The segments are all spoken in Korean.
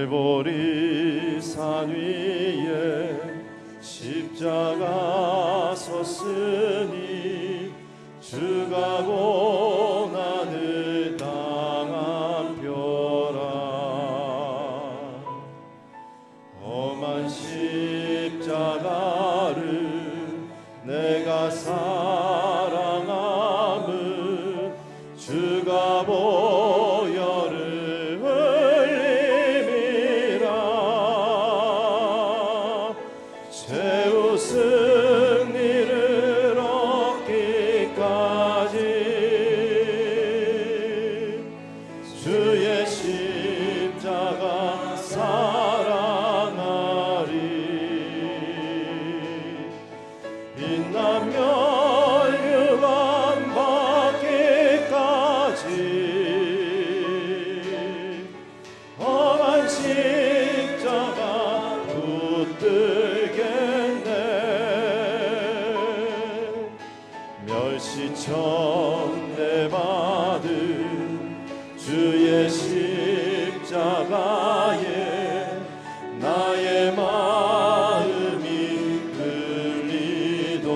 갈보리 산 위에 십자가 섰으니 주가 고난을 당한 벼라. 험한 십자가를 내가 사랑함은 주가 보혈을 흘림이라. 최후 승리를 얻기까지 주의 십자가 사랑하리. 빛나며 험한 십자가 붙들겠네. 멸시천대 받은 주의 십자가에 나의 마음이 끌리도다.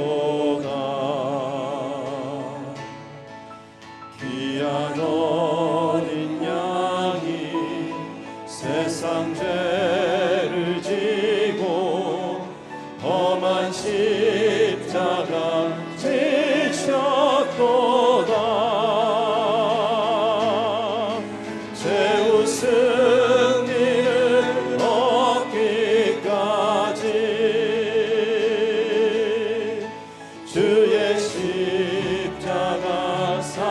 귀한 어린 양이 세상 죄를 지고 험한 십자가 지셨도다. 최후 승리를 얻기까지 주의 십자가 사랑하리.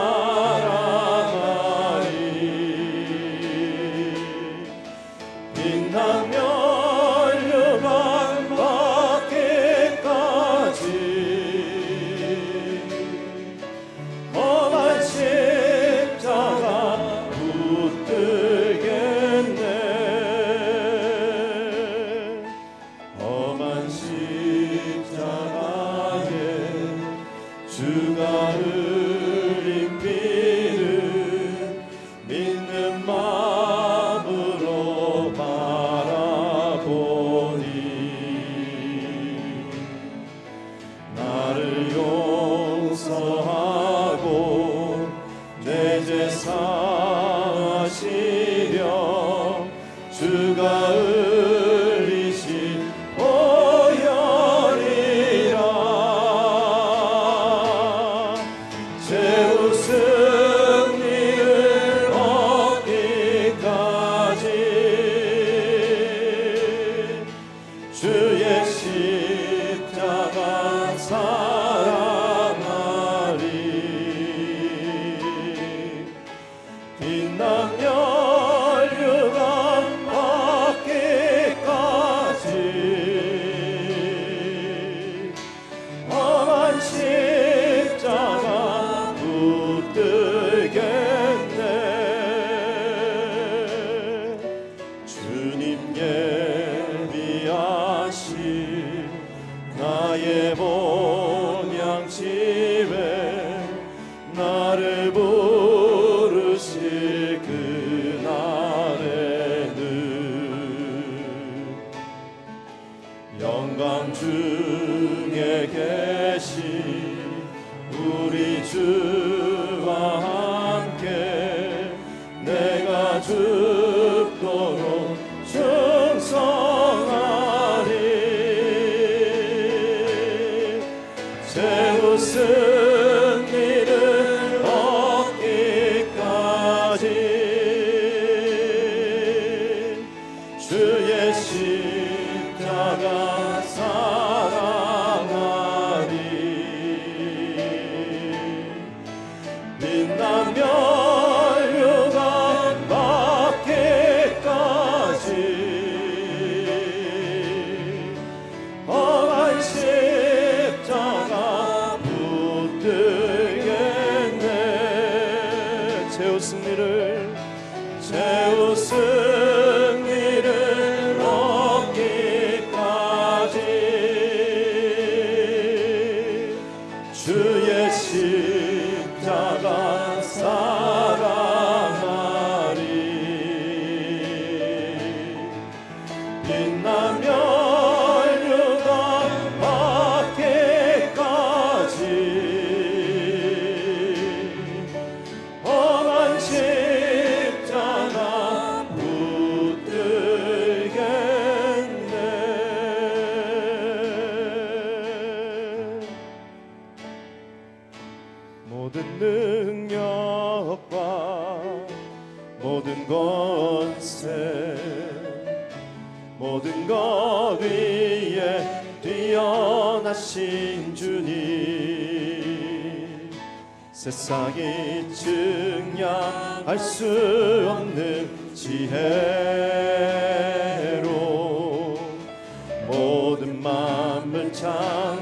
빛나며 멸류관 받기까지 험한 십자가 붙들겠네. 험한 십자가에 주가 흘린 피를 믿는 마음으로 바라보니 나를 용서하고 내 죄 사하시려 주가 흘리신 보혈이라. 최후 승리를 얻기까지 주의 십자가 사랑하리. 빛나며 멸류관 받기까지 험한 십자가 붙들겠네. 주님 예비하신 나의 본향집에 나를 부르실 그날에는 영광 중에 계신 우리 주와 함께 내가 죽도록 충성하리. 최후 승리를 얻기까지 주의 십자가 사랑하리. 빛나며 멸류관 받기까지 험한 십자가 붙들겠네. 최후 승리를 얻기까지 주의 십자가 사랑하리. 모든 권세 모든 것 위에 뛰어나신 주님 세상이 증량할 수 없는 지혜로 모든 만물 창조하셨네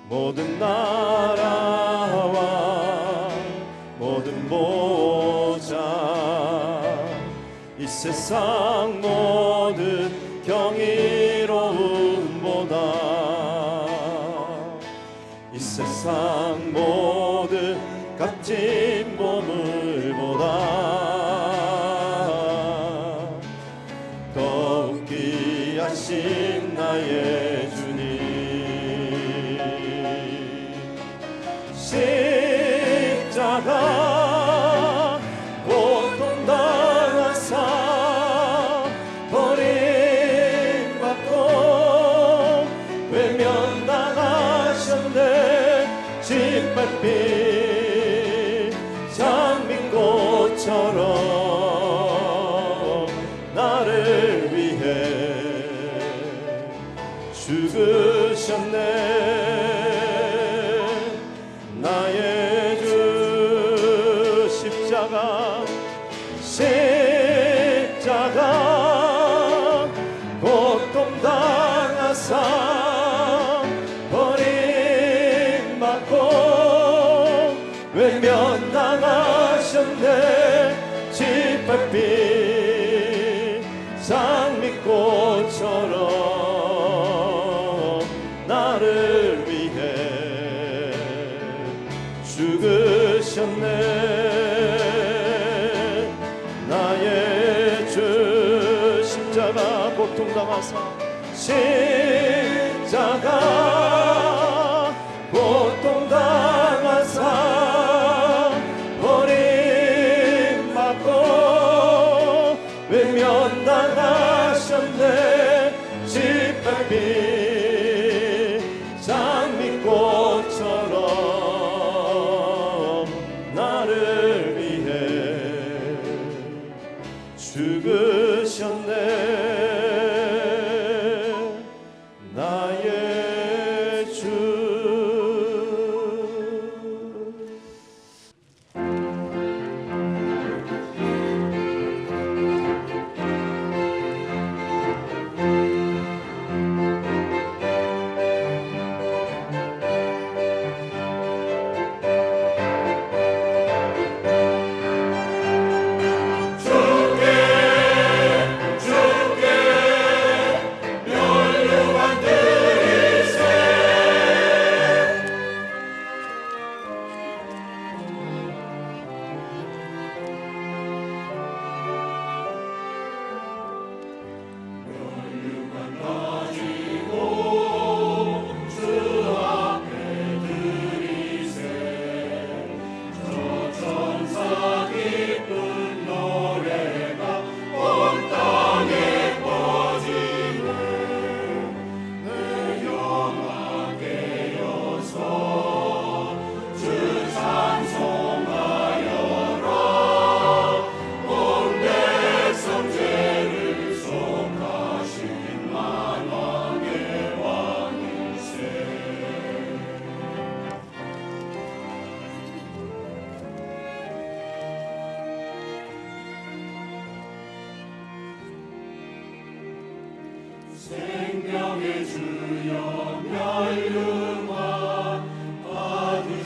모든 나라와 모든 보좌 이 세상 모든 경이로움보다 이 세상 모든 값진 보물보다 더욱 귀하신 나의 주님 십자가 고통당하사 버림받고 외면당하셨네 짓밟힌 장미꽃처럼 나를 위해 죽으셨네 나의 주 십자가 고통당하사 버림받고 외면당하셨네 짓밟힌 장미꽃처럼 나를 위해 죽으셨네 나의 주 십자가 고통당하사 십자가 고통당하사 버림받고 외면당하셨네 짓밟힌 장미꽃처럼 나를 위해 죽으셨네 나의 주 생명의 주여 멸류관 받으시옵소서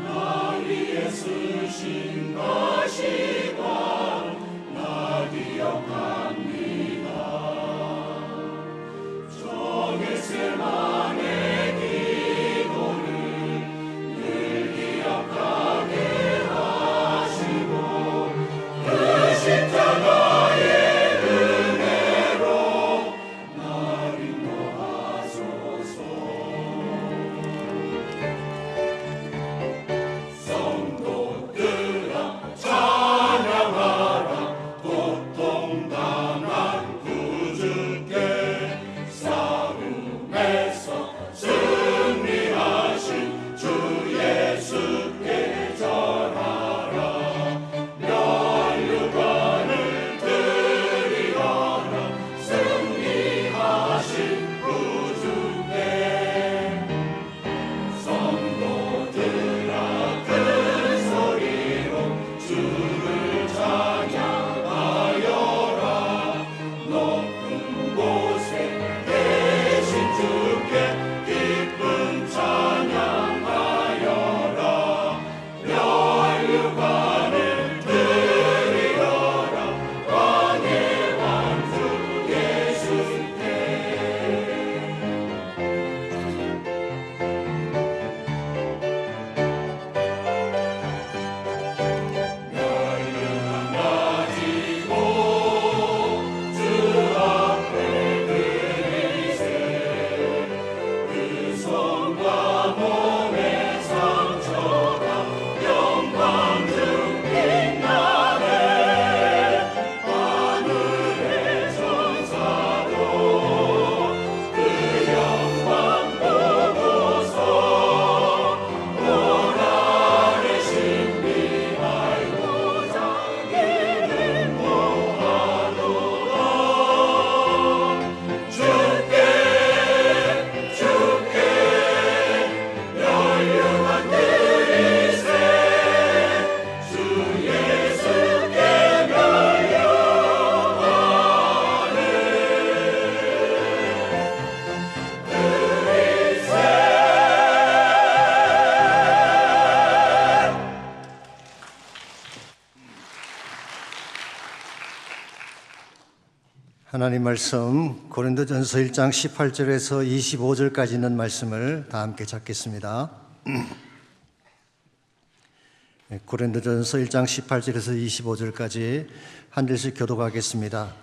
나 위에 쓰신 가시관 나 기억합니다 정의세만의 기도를 늘 기억하게 하시고 그 십자가의 은혜로 하나님 말씀 고린도전서 1장 18절에서 25절까지 있는 말씀을 다 함께 찾겠습니다. 고린도전서 1장 18절에서 25절까지 한 절씩 교독하겠습니다.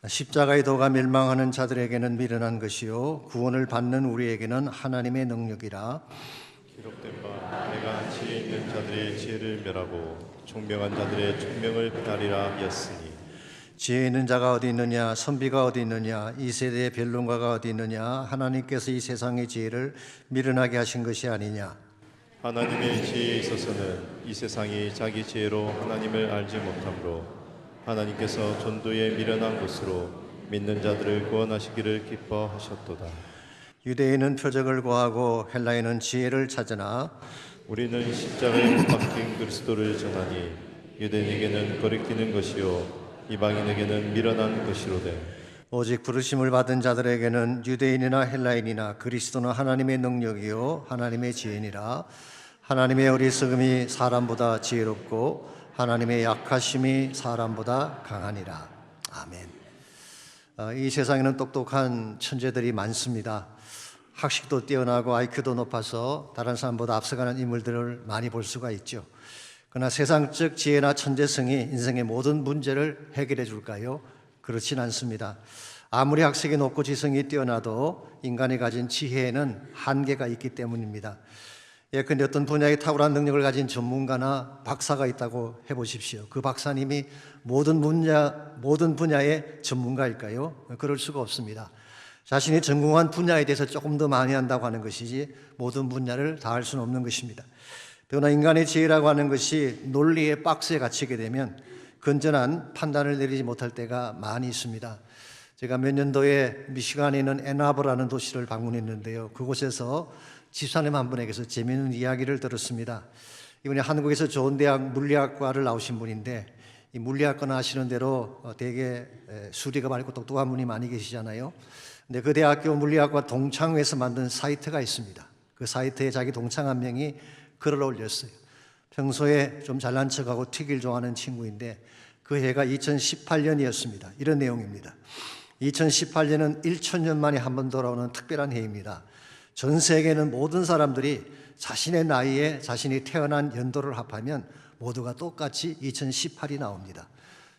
십자가의 도가 멸망하는 자들에게는 미련한 것이요 구원을 받는 우리에게는 하나님의 능력이라. 기록된 바 내가 지혜 있는 자들의 지혜를 멸하고 총명한 자들의 총명을 폐하리라 하였으니 지혜 있는 자가 어디 있느냐, 선비가 어디 있느냐, 이 세대의 변론가가 어디 있느냐. 하나님께서 이 세상의 지혜를 미련하게 하신 것이 아니냐. 하나님의 지혜에 있어서는 이 세상이 자기 지혜로 하나님을 알지 못하므로 하나님께서 전도에 미련한 것으로 믿는 자들을 구원하시기를 기뻐하셨도다. 유대인은 표적을 구하고 헬라인은 지혜를 찾으나 우리는 십자가에 못 박힌 그리스도를 전하니 유대인에게는 거리끼는 것이요 이방인에게는 미련한 것이로되 오직 부르심을 받은 자들에게는 유대인이나 헬라인이나 그리스도는 하나님의 능력이요 하나님의 지혜니라. 하나님의 어리석음이 사람보다 지혜롭고 하나님의 약하심이 사람보다 강하니라. 아멘. 이 세상에는 똑똑한 천재들이 많습니다. 학식도 뛰어나고 IQ도 높아서 다른 사람보다 앞서가는 인물들을 많이 볼 수가 있죠. 그러나 세상적 지혜나 천재성이 인생의 모든 문제를 해결해 줄까요? 그렇진 않습니다. 아무리 학식이 높고 지성이 뛰어나도 인간이 가진 지혜에는 한계가 있기 때문입니다. 예컨대 어떤 분야에 탁월한 능력을 가진 전문가나 박사가 있다고 해보십시오. 그 박사님이 모든 분야의 전문가일까요? 그럴 수가 없습니다. 자신이 전공한 분야에 대해서 조금 더 많이 한다고 하는 것이지 모든 분야를 다 할 수는 없는 것입니다. 그러나 인간의 지혜라고 하는 것이 논리의 박스에 갇히게 되면 건전한 판단을 내리지 못할 때가 많이 있습니다. 제가 몇 년도에 미시간에 있는 앤아버라는 도시를 방문했는데요. 그곳에서 집사님 한 분에게서 재미있는 이야기를 들었습니다. 이분이 한국에서 좋은 대학 물리학과를 나오신 분인데 이 물리학과는 아시는 대로 되게 수리가 밝고 똑똑한 분이 많이 계시잖아요. 근데 그 대학교 물리학과 동창회에서 만든 사이트가 있습니다. 그 사이트에 자기 동창 한 명이 글을 올렸어요. 평소에 좀 잘난 척하고 튀길 좋아하는 친구인데 그 해가 2018년이었습니다. 이런 내용입니다. 2018년은 1000년 만에 한 번 돌아오는 특별한 해입니다. 전 세계는 모든 사람들이 자신의 나이에 자신이 태어난 연도를 합하면 모두가 똑같이 2018이 나옵니다.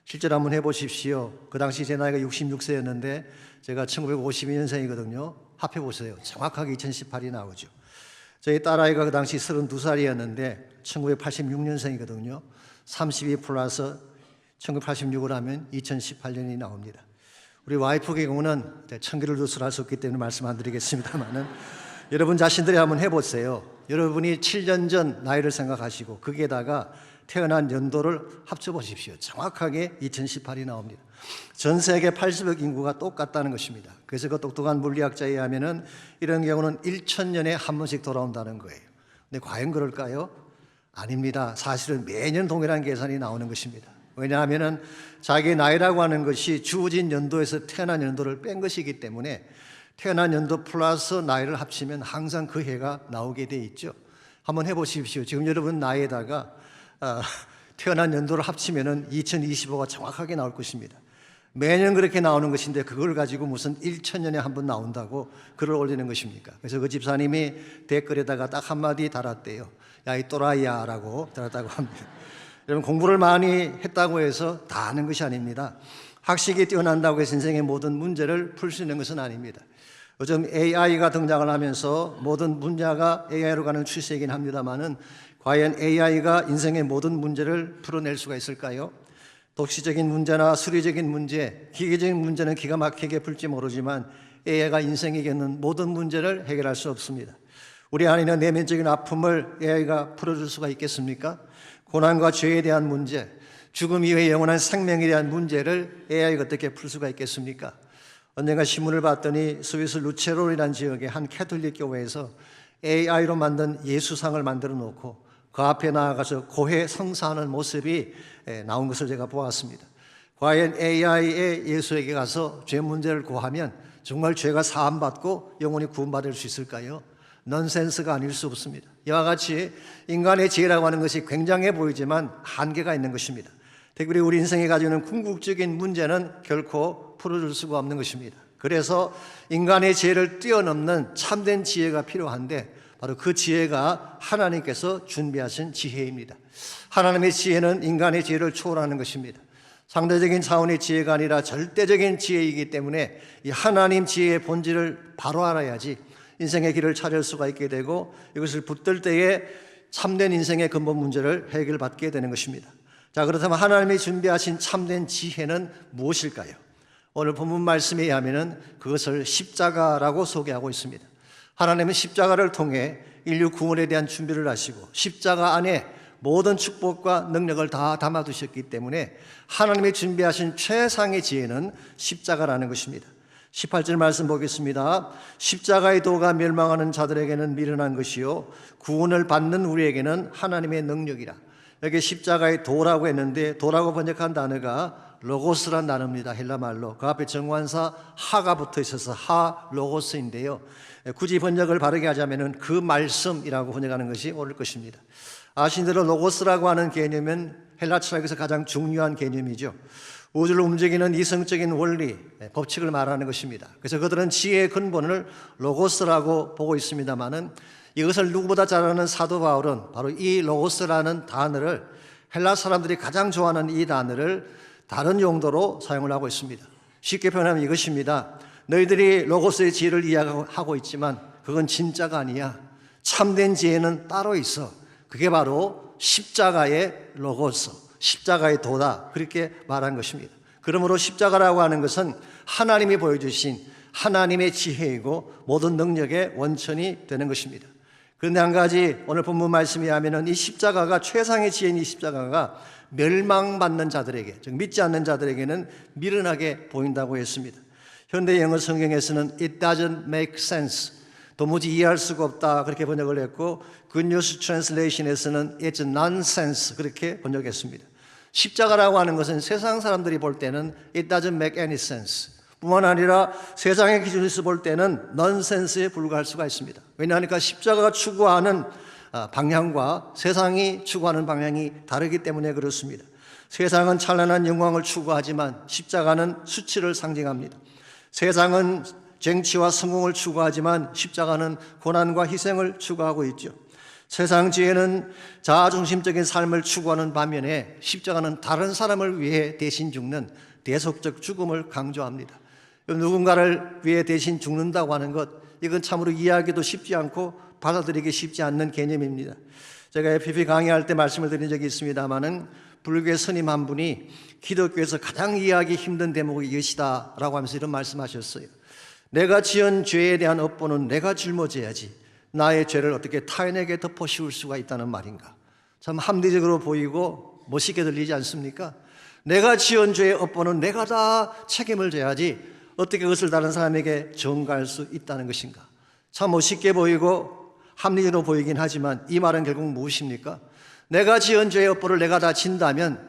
실제로 한번 해보십시오. 그 당시 제 나이가 66세였는데 제가 1952년생이거든요. 합해보세요. 정확하게 2018이 나오죠. 저희 딸아이가 그 당시 32살이었는데 1986년생이거든요. 32 플러스 1986을 하면 2018년이 나옵니다. 우리 와이프의 경우는 천기를 두술 할 수 없기 때문에 말씀 안 드리겠습니다만은 여러분 자신들이 한번 해보세요. 여러분이 7년 전 나이를 생각하시고 거기에다가 태어난 연도를 합쳐보십시오. 정확하게 2018이 나옵니다. 전 세계 80억 인구가 똑같다는 것입니다. 그래서 그 똑똑한 물리학자에 의하면은 이런 경우는 1000년에 한 번씩 돌아온다는 거예요. 근데 과연 그럴까요? 아닙니다. 사실은 매년 동일한 계산이 나오는 것입니다. 왜냐하면은 자기 나이라고 하는 것이 주어진 연도에서 태어난 연도를 뺀 것이기 때문에 태어난 연도 플러스 나이를 합치면 항상 그 해가 나오게 돼 있죠. 한번 해보십시오. 지금 여러분 나이에다가 태어난 연도를 합치면은 2025가 정확하게 나올 것입니다. 매년 그렇게 나오는 것인데 그걸 가지고 무슨 1000년에 한 번 나온다고 글을 올리는 것입니까? 그래서 그 집사님이 댓글에다가 딱 한마디 달았대요. 야, 이 또라이야 라고 달았다고 합니다. 여러분 공부를 많이 했다고 해서 다 아는 것이 아닙니다. 학식이 뛰어난다고 해서 인생의 모든 문제를 풀 수 있는 것은 아닙니다. 요즘 AI가 등장을 하면서 모든 분야가 AI로 가는 추세이긴 합니다만은 과연 AI가 인생의 모든 문제를 풀어낼 수가 있을까요? 독시적인 문제나 수리적인 문제, 기계적인 문제는 기가 막히게 풀지 모르지만 AI가 인생에 겪는 모든 문제를 해결할 수 없습니다. 우리 안에 있는 내면적인 아픔을 AI가 풀어줄 수가 있겠습니까? 고난과 죄에 대한 문제, 죽음 이후의 영원한 생명에 대한 문제를 AI가 어떻게 풀 수가 있겠습니까? 언젠가 신문을 봤더니 스위스 루체롤이라는 지역의 한 캐톨릭 교회에서 AI로 만든 예수상을 만들어 놓고 그 앞에 나아가서 고해 성사하는 모습이 나온 것을 제가 보았습니다. 과연 AI의 예수에게 가서 죄 문제를 고하면 정말 죄가 사함받고 영원히 구원받을 수 있을까요? 넌센스가 아닐 수 없습니다. 이와 같이 인간의 지혜라고 하는 것이 굉장해 보이지만 한계가 있는 것입니다. 특별히 우리 인생에 가지고 있는 궁극적인 문제는 결코 풀어줄 수가 없는 것입니다. 그래서 인간의 지혜를 뛰어넘는 참된 지혜가 필요한데 바로 그 지혜가 하나님께서 준비하신 지혜입니다. 하나님의 지혜는 인간의 지혜를 초월하는 것입니다. 상대적인 차원의 지혜가 아니라 절대적인 지혜이기 때문에 이 하나님 지혜의 본질을 바로 알아야지 인생의 길을 찾을 수가 있게 되고 이것을 붙들 때에 참된 인생의 근본 문제를 해결받게 되는 것입니다. 자, 그렇다면 하나님이 준비하신 참된 지혜는 무엇일까요? 오늘 본문 말씀에 의하면 그것을 십자가라고 소개하고 있습니다. 하나님은 십자가를 통해 인류 구원에 대한 준비를 하시고 십자가 안에 모든 축복과 능력을 다 담아두셨기 때문에 하나님이 준비하신 최상의 지혜는 십자가라는 것입니다. 18절 말씀 보겠습니다. 십자가의 도가 멸망하는 자들에게는 미련한 것이요 구원을 받는 우리에게는 하나님의 능력이라. 여기 십자가의 도라고 했는데 도라고 번역한 단어가 로고스란 단어입니다. 헬라말로. 그 앞에 정관사 하가 붙어 있어서 하 로고스인데요. 굳이 번역을 바르게 하자면 그 말씀이라고 번역하는 것이 옳을 것입니다. 아신 대로 로고스라고 하는 개념은 헬라 철학에서 가장 중요한 개념이죠. 우주를 움직이는 이성적인 원리, 법칙을 말하는 것입니다. 그래서 그들은 지혜의 근본을 로고스라고 보고 있습니다만은 이것을 누구보다 잘 아는 사도 바울은 바로 이 로고스라는 단어를 헬라 사람들이 가장 좋아하는 이 단어를 다른 용도로 사용을 하고 있습니다. 쉽게 표현하면 이것입니다. 너희들이 로고스의 지혜를 이야기하고 있지만 그건 진짜가 아니야. 참된 지혜는 따로 있어. 그게 바로 십자가의 로고스, 십자가의 도다. 그렇게 말한 것입니다. 그러므로 십자가라고 하는 것은 하나님이 보여주신 하나님의 지혜이고 모든 능력의 원천이 되는 것입니다. 그런데 한 가지 오늘 본문 말씀에 하면은 이 십자가가 최상의 지혜인 이 십자가가 멸망받는 자들에게, 즉 믿지 않는 자들에게는 미련하게 보인다고 했습니다. 현대 영어 성경에서는 It doesn't make sense, 도무지 이해할 수가 없다 그렇게 번역을 했고 Good News Translation에서는 It's nonsense 그렇게 번역했습니다. 십자가라고 하는 것은 세상 사람들이 볼 때는 It doesn't make any sense 뿐만 아니라 세상의 기준에서 볼 때는 넌센스에 불과할 수가 있습니다. 왜냐하니까 십자가가 추구하는 방향과 세상이 추구하는 방향이 다르기 때문에 그렇습니다. 세상은 찬란한 영광을 추구하지만 십자가는 수치를 상징합니다. 세상은 쟁취와 성공을 추구하지만 십자가는 고난과 희생을 추구하고 있죠. 세상 지혜는 자아중심적인 삶을 추구하는 반면에 십자가는 다른 사람을 위해 대신 죽는 대속적 죽음을 강조합니다. 누군가를 위해 대신 죽는다고 하는 것, 이건 참으로 이해하기도 쉽지 않고 받아들이기 쉽지 않는 개념입니다. 제가 FPP 강의할 때 말씀을 드린 적이 있습니다마는 불교의 스님 한 분이 기독교에서 가장 이해하기 힘든 대목이 이것이다 라고 하면서 이런 말씀하셨어요. 내가 지은 죄에 대한 업보는 내가 짊어져야지 나의 죄를 어떻게 타인에게 덮어 씌울 수가 있다는 말인가. 참 합리적으로 보이고 멋있게 들리지 않습니까? 내가 지은 죄의 업보는 내가 다 책임을 져야지 어떻게 그것을 다른 사람에게 전가할 수 있다는 것인가. 참 멋있게 보이고 합리적으로 보이긴 하지만 이 말은 결국 무엇입니까? 내가 지은 죄의 업보를 내가 다 진다면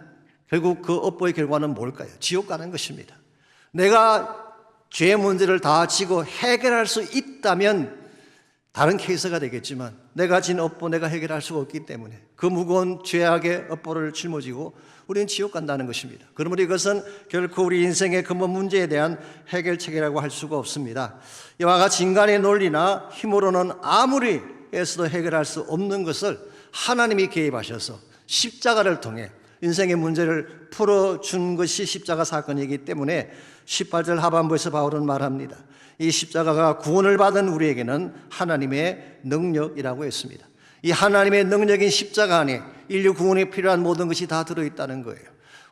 결국 그 업보의 결과는 뭘까요? 지옥 가는 것입니다. 내가 죄의 문제를 다 지고 해결할 수 있다면 다른 케이스가 되겠지만 내가 진 업보 내가 해결할 수가 없기 때문에 그 무거운 죄악의 업보를 짊어지고 우리는 지옥 간다는 것입니다. 그러므로 이것은 결코 우리 인생의 근본 문제에 대한 해결책이라고 할 수가 없습니다. 이와 같이 인간의 논리나 힘으로는 아무리 애써도 해결할 수 없는 것을 하나님이 개입하셔서 십자가를 통해 인생의 문제를 풀어준 것이 십자가 사건이기 때문에 18절 하반부에서 바울은 말합니다. 이 십자가가 구원을 받은 우리에게는 하나님의 능력이라고 했습니다. 이 하나님의 능력인 십자가 안에 인류 구원에 필요한 모든 것이 다 들어있다는 거예요.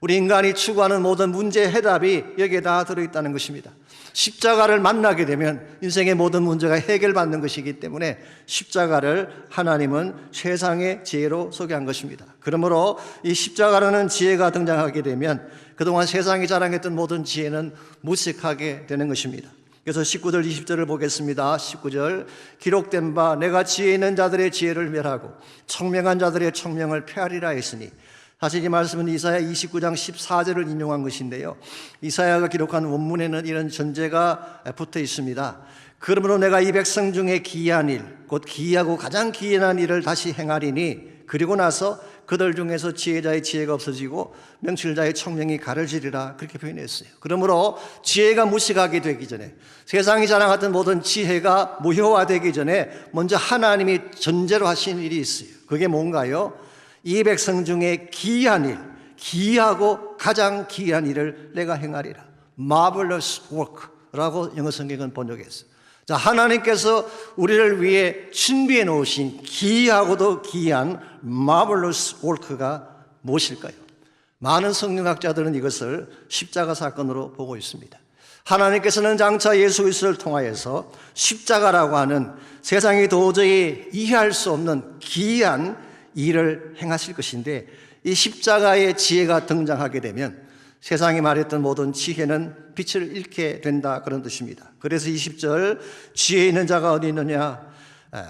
우리 인간이 추구하는 모든 문제의 해답이 여기에 다 들어있다는 것입니다. 십자가를 만나게 되면 인생의 모든 문제가 해결받는 것이기 때문에 십자가를 하나님은 최상의 지혜로 소개한 것입니다. 그러므로 이 십자가라는 지혜가 등장하게 되면 그동안 세상이 자랑했던 모든 지혜는 무색하게 되는 것입니다. 그래서 19절 20절을 보겠습니다. 19절 기록된 바 내가 지혜 있는 자들의 지혜를 멸하고 청명한 자들의 청명을 폐하리라 했으니, 사실 이 말씀은 이사야 29장 14절을 인용한 것인데요, 이사야가 기록한 원문에는 이런 전제가 붙어 있습니다. 그러므로 내가 이 백성 중에 기이한 일, 곧 기이하고 가장 기이한 일을 다시 행하리니 그리고 나서 그들 중에서 지혜자의 지혜가 없어지고 명철자의 총명이 가려지리라 그렇게 표현했어요. 그러므로 지혜가 무식하게 되기 전에, 세상이 자랑하던 모든 지혜가 무효화되기 전에 먼저 하나님이 전제로 하신 일이 있어요. 그게 뭔가요? 이 백성 중에 기이한 일, 기이하고 가장 기이한 일을 내가 행하리라. Marvelous work라고 영어 성경은 번역했어요. 자, 하나님께서 우리를 위해 준비해 놓으신 기이하고도 기이한 marvelous work가 무엇일까요? 많은 성경학자들은 이것을 십자가 사건으로 보고 있습니다. 하나님께서는 장차 예수 그리스도를 통하여서 십자가라고 하는 세상이 도저히 이해할 수 없는 기이한 일을 행하실 것인데, 이 십자가의 지혜가 등장하게 되면 세상이 말했던 모든 지혜는 빛을 잃게 된다, 그런 뜻입니다. 그래서 20절, 지혜 있는 자가 어디 있느냐,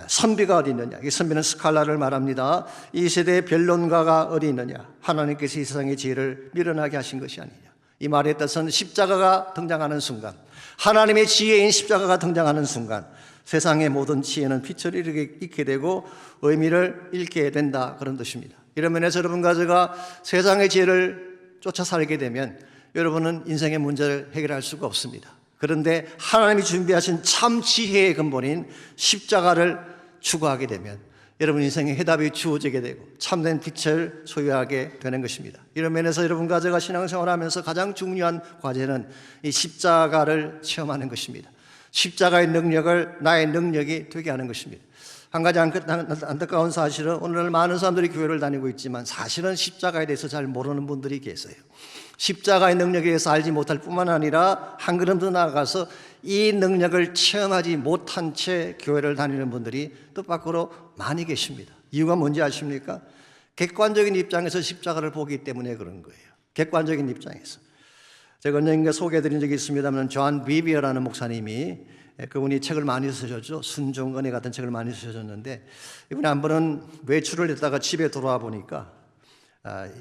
선비가 어디 있느냐. 이 선비는 스칼라를 말합니다. 이 세대의 변론가가 어디 있느냐. 하나님께서 이 세상의 지혜를 미련하게 하신 것이 아니냐. 이 말의 뜻은 십자가가 등장하는 순간, 하나님의 지혜인 십자가가 등장하는 순간 세상의 모든 지혜는 빛을 잃게 되고 의미를 잃게 된다, 그런 뜻입니다. 이런 면에서 여러분과 제가 세상의 지혜를 쫓아 살게 되면 여러분은 인생의 문제를 해결할 수가 없습니다. 그런데 하나님이 준비하신 참 지혜의 근본인 십자가를 추구하게 되면 여러분 인생의 해답이 주어지게 되고 참된 빛을 소유하게 되는 것입니다. 이런 면에서 여러분과 제가 신앙생활하면서 가장 중요한 과제는 이 십자가를 체험하는 것입니다. 십자가의 능력을 나의 능력이 되게 하는 것입니다. 한 가지 안타까운 사실은 오늘날 많은 사람들이 교회를 다니고 있지만 사실은 십자가에 대해서 잘 모르는 분들이 계세요. 십자가의 능력에 대해서 알지 못할 뿐만 아니라 한 걸음 더 나아가서 이 능력을 체험하지 못한 채 교회를 다니는 분들이 뜻밖으로 많이 계십니다. 이유가 뭔지 아십니까? 객관적인 입장에서 십자가를 보기 때문에 그런 거예요. 객관적인 입장에서. 제가 언젠가 소개해드린 적이 있습니다만, 존 비비어라는 목사님이, 그분이 책을 많이 쓰셨죠. 순종, 은혜 같은 책을 많이 쓰셨는데, 이분이 한 번은 외출을 했다가 집에 돌아와 보니까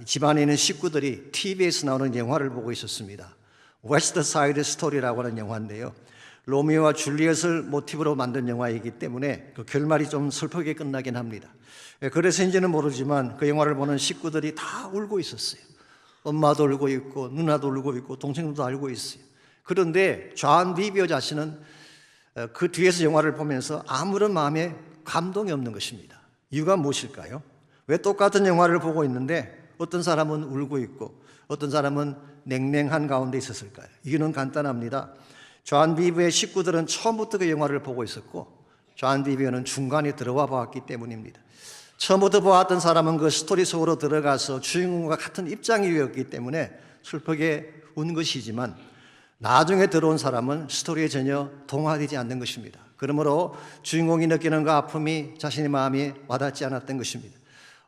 집안에 있는 식구들이 TV에서 나오는 영화를 보고 있었습니다. 웨스트 사이드 스토리라고 하는 영화인데요, 로미오와 줄리엣을 모티브로 만든 영화이기 때문에 그 결말이 좀 슬프게 끝나긴 합니다. 그래서인지는 모르지만 그 영화를 보는 식구들이 다 울고 있었어요. 엄마도 울고 있고 누나도 울고 있고 동생들도 알고 있어요. 그런데 존 비비어 자신은 그 뒤에서 영화를 보면서 아무런 마음에 감동이 없는 것입니다. 이유가 무엇일까요? 왜 똑같은 영화를 보고 있는데 어떤 사람은 울고 있고 어떤 사람은 냉랭한 가운데 있었을까요? 이유는 간단합니다. 존 비비어의 식구들은 처음부터 그 영화를 보고 있었고 존 비비어는 중간에 들어와 보았기 때문입니다. 처음부터 보았던 사람은 그 스토리 속으로 들어가서 주인공과 같은 입장이었기 때문에 슬프게 운 것이지만, 나중에 들어온 사람은 스토리에 전혀 동화되지 않는 것입니다. 그러므로 주인공이 느끼는 그 아픔이 자신의 마음에 와닿지 않았던 것입니다.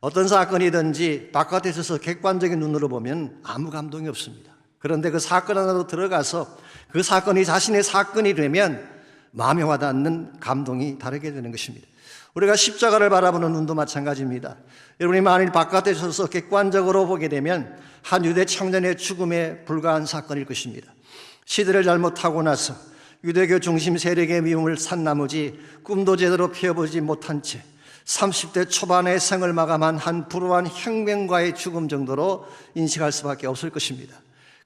어떤 사건이든지 바깥에 있어서 객관적인 눈으로 보면 아무 감동이 없습니다. 그런데 그 사건 안으로 들어가서 그 사건이 자신의 사건이 되면 마음에 와닿는 감동이 다르게 되는 것입니다. 우리가 십자가를 바라보는 눈도 마찬가지입니다. 여러분이 만일 바깥에 서서 객관적으로 보게 되면 한 유대 청년의 죽음에 불과한 사건일 것입니다. 시대를 잘못하고 나서 유대교 중심 세력의 미움을 산 나머지 꿈도 제대로 피워보지 못한 채 30대 초반의 생을 마감한 한 불우한 혁명가의 죽음 정도로 인식할 수밖에 없을 것입니다.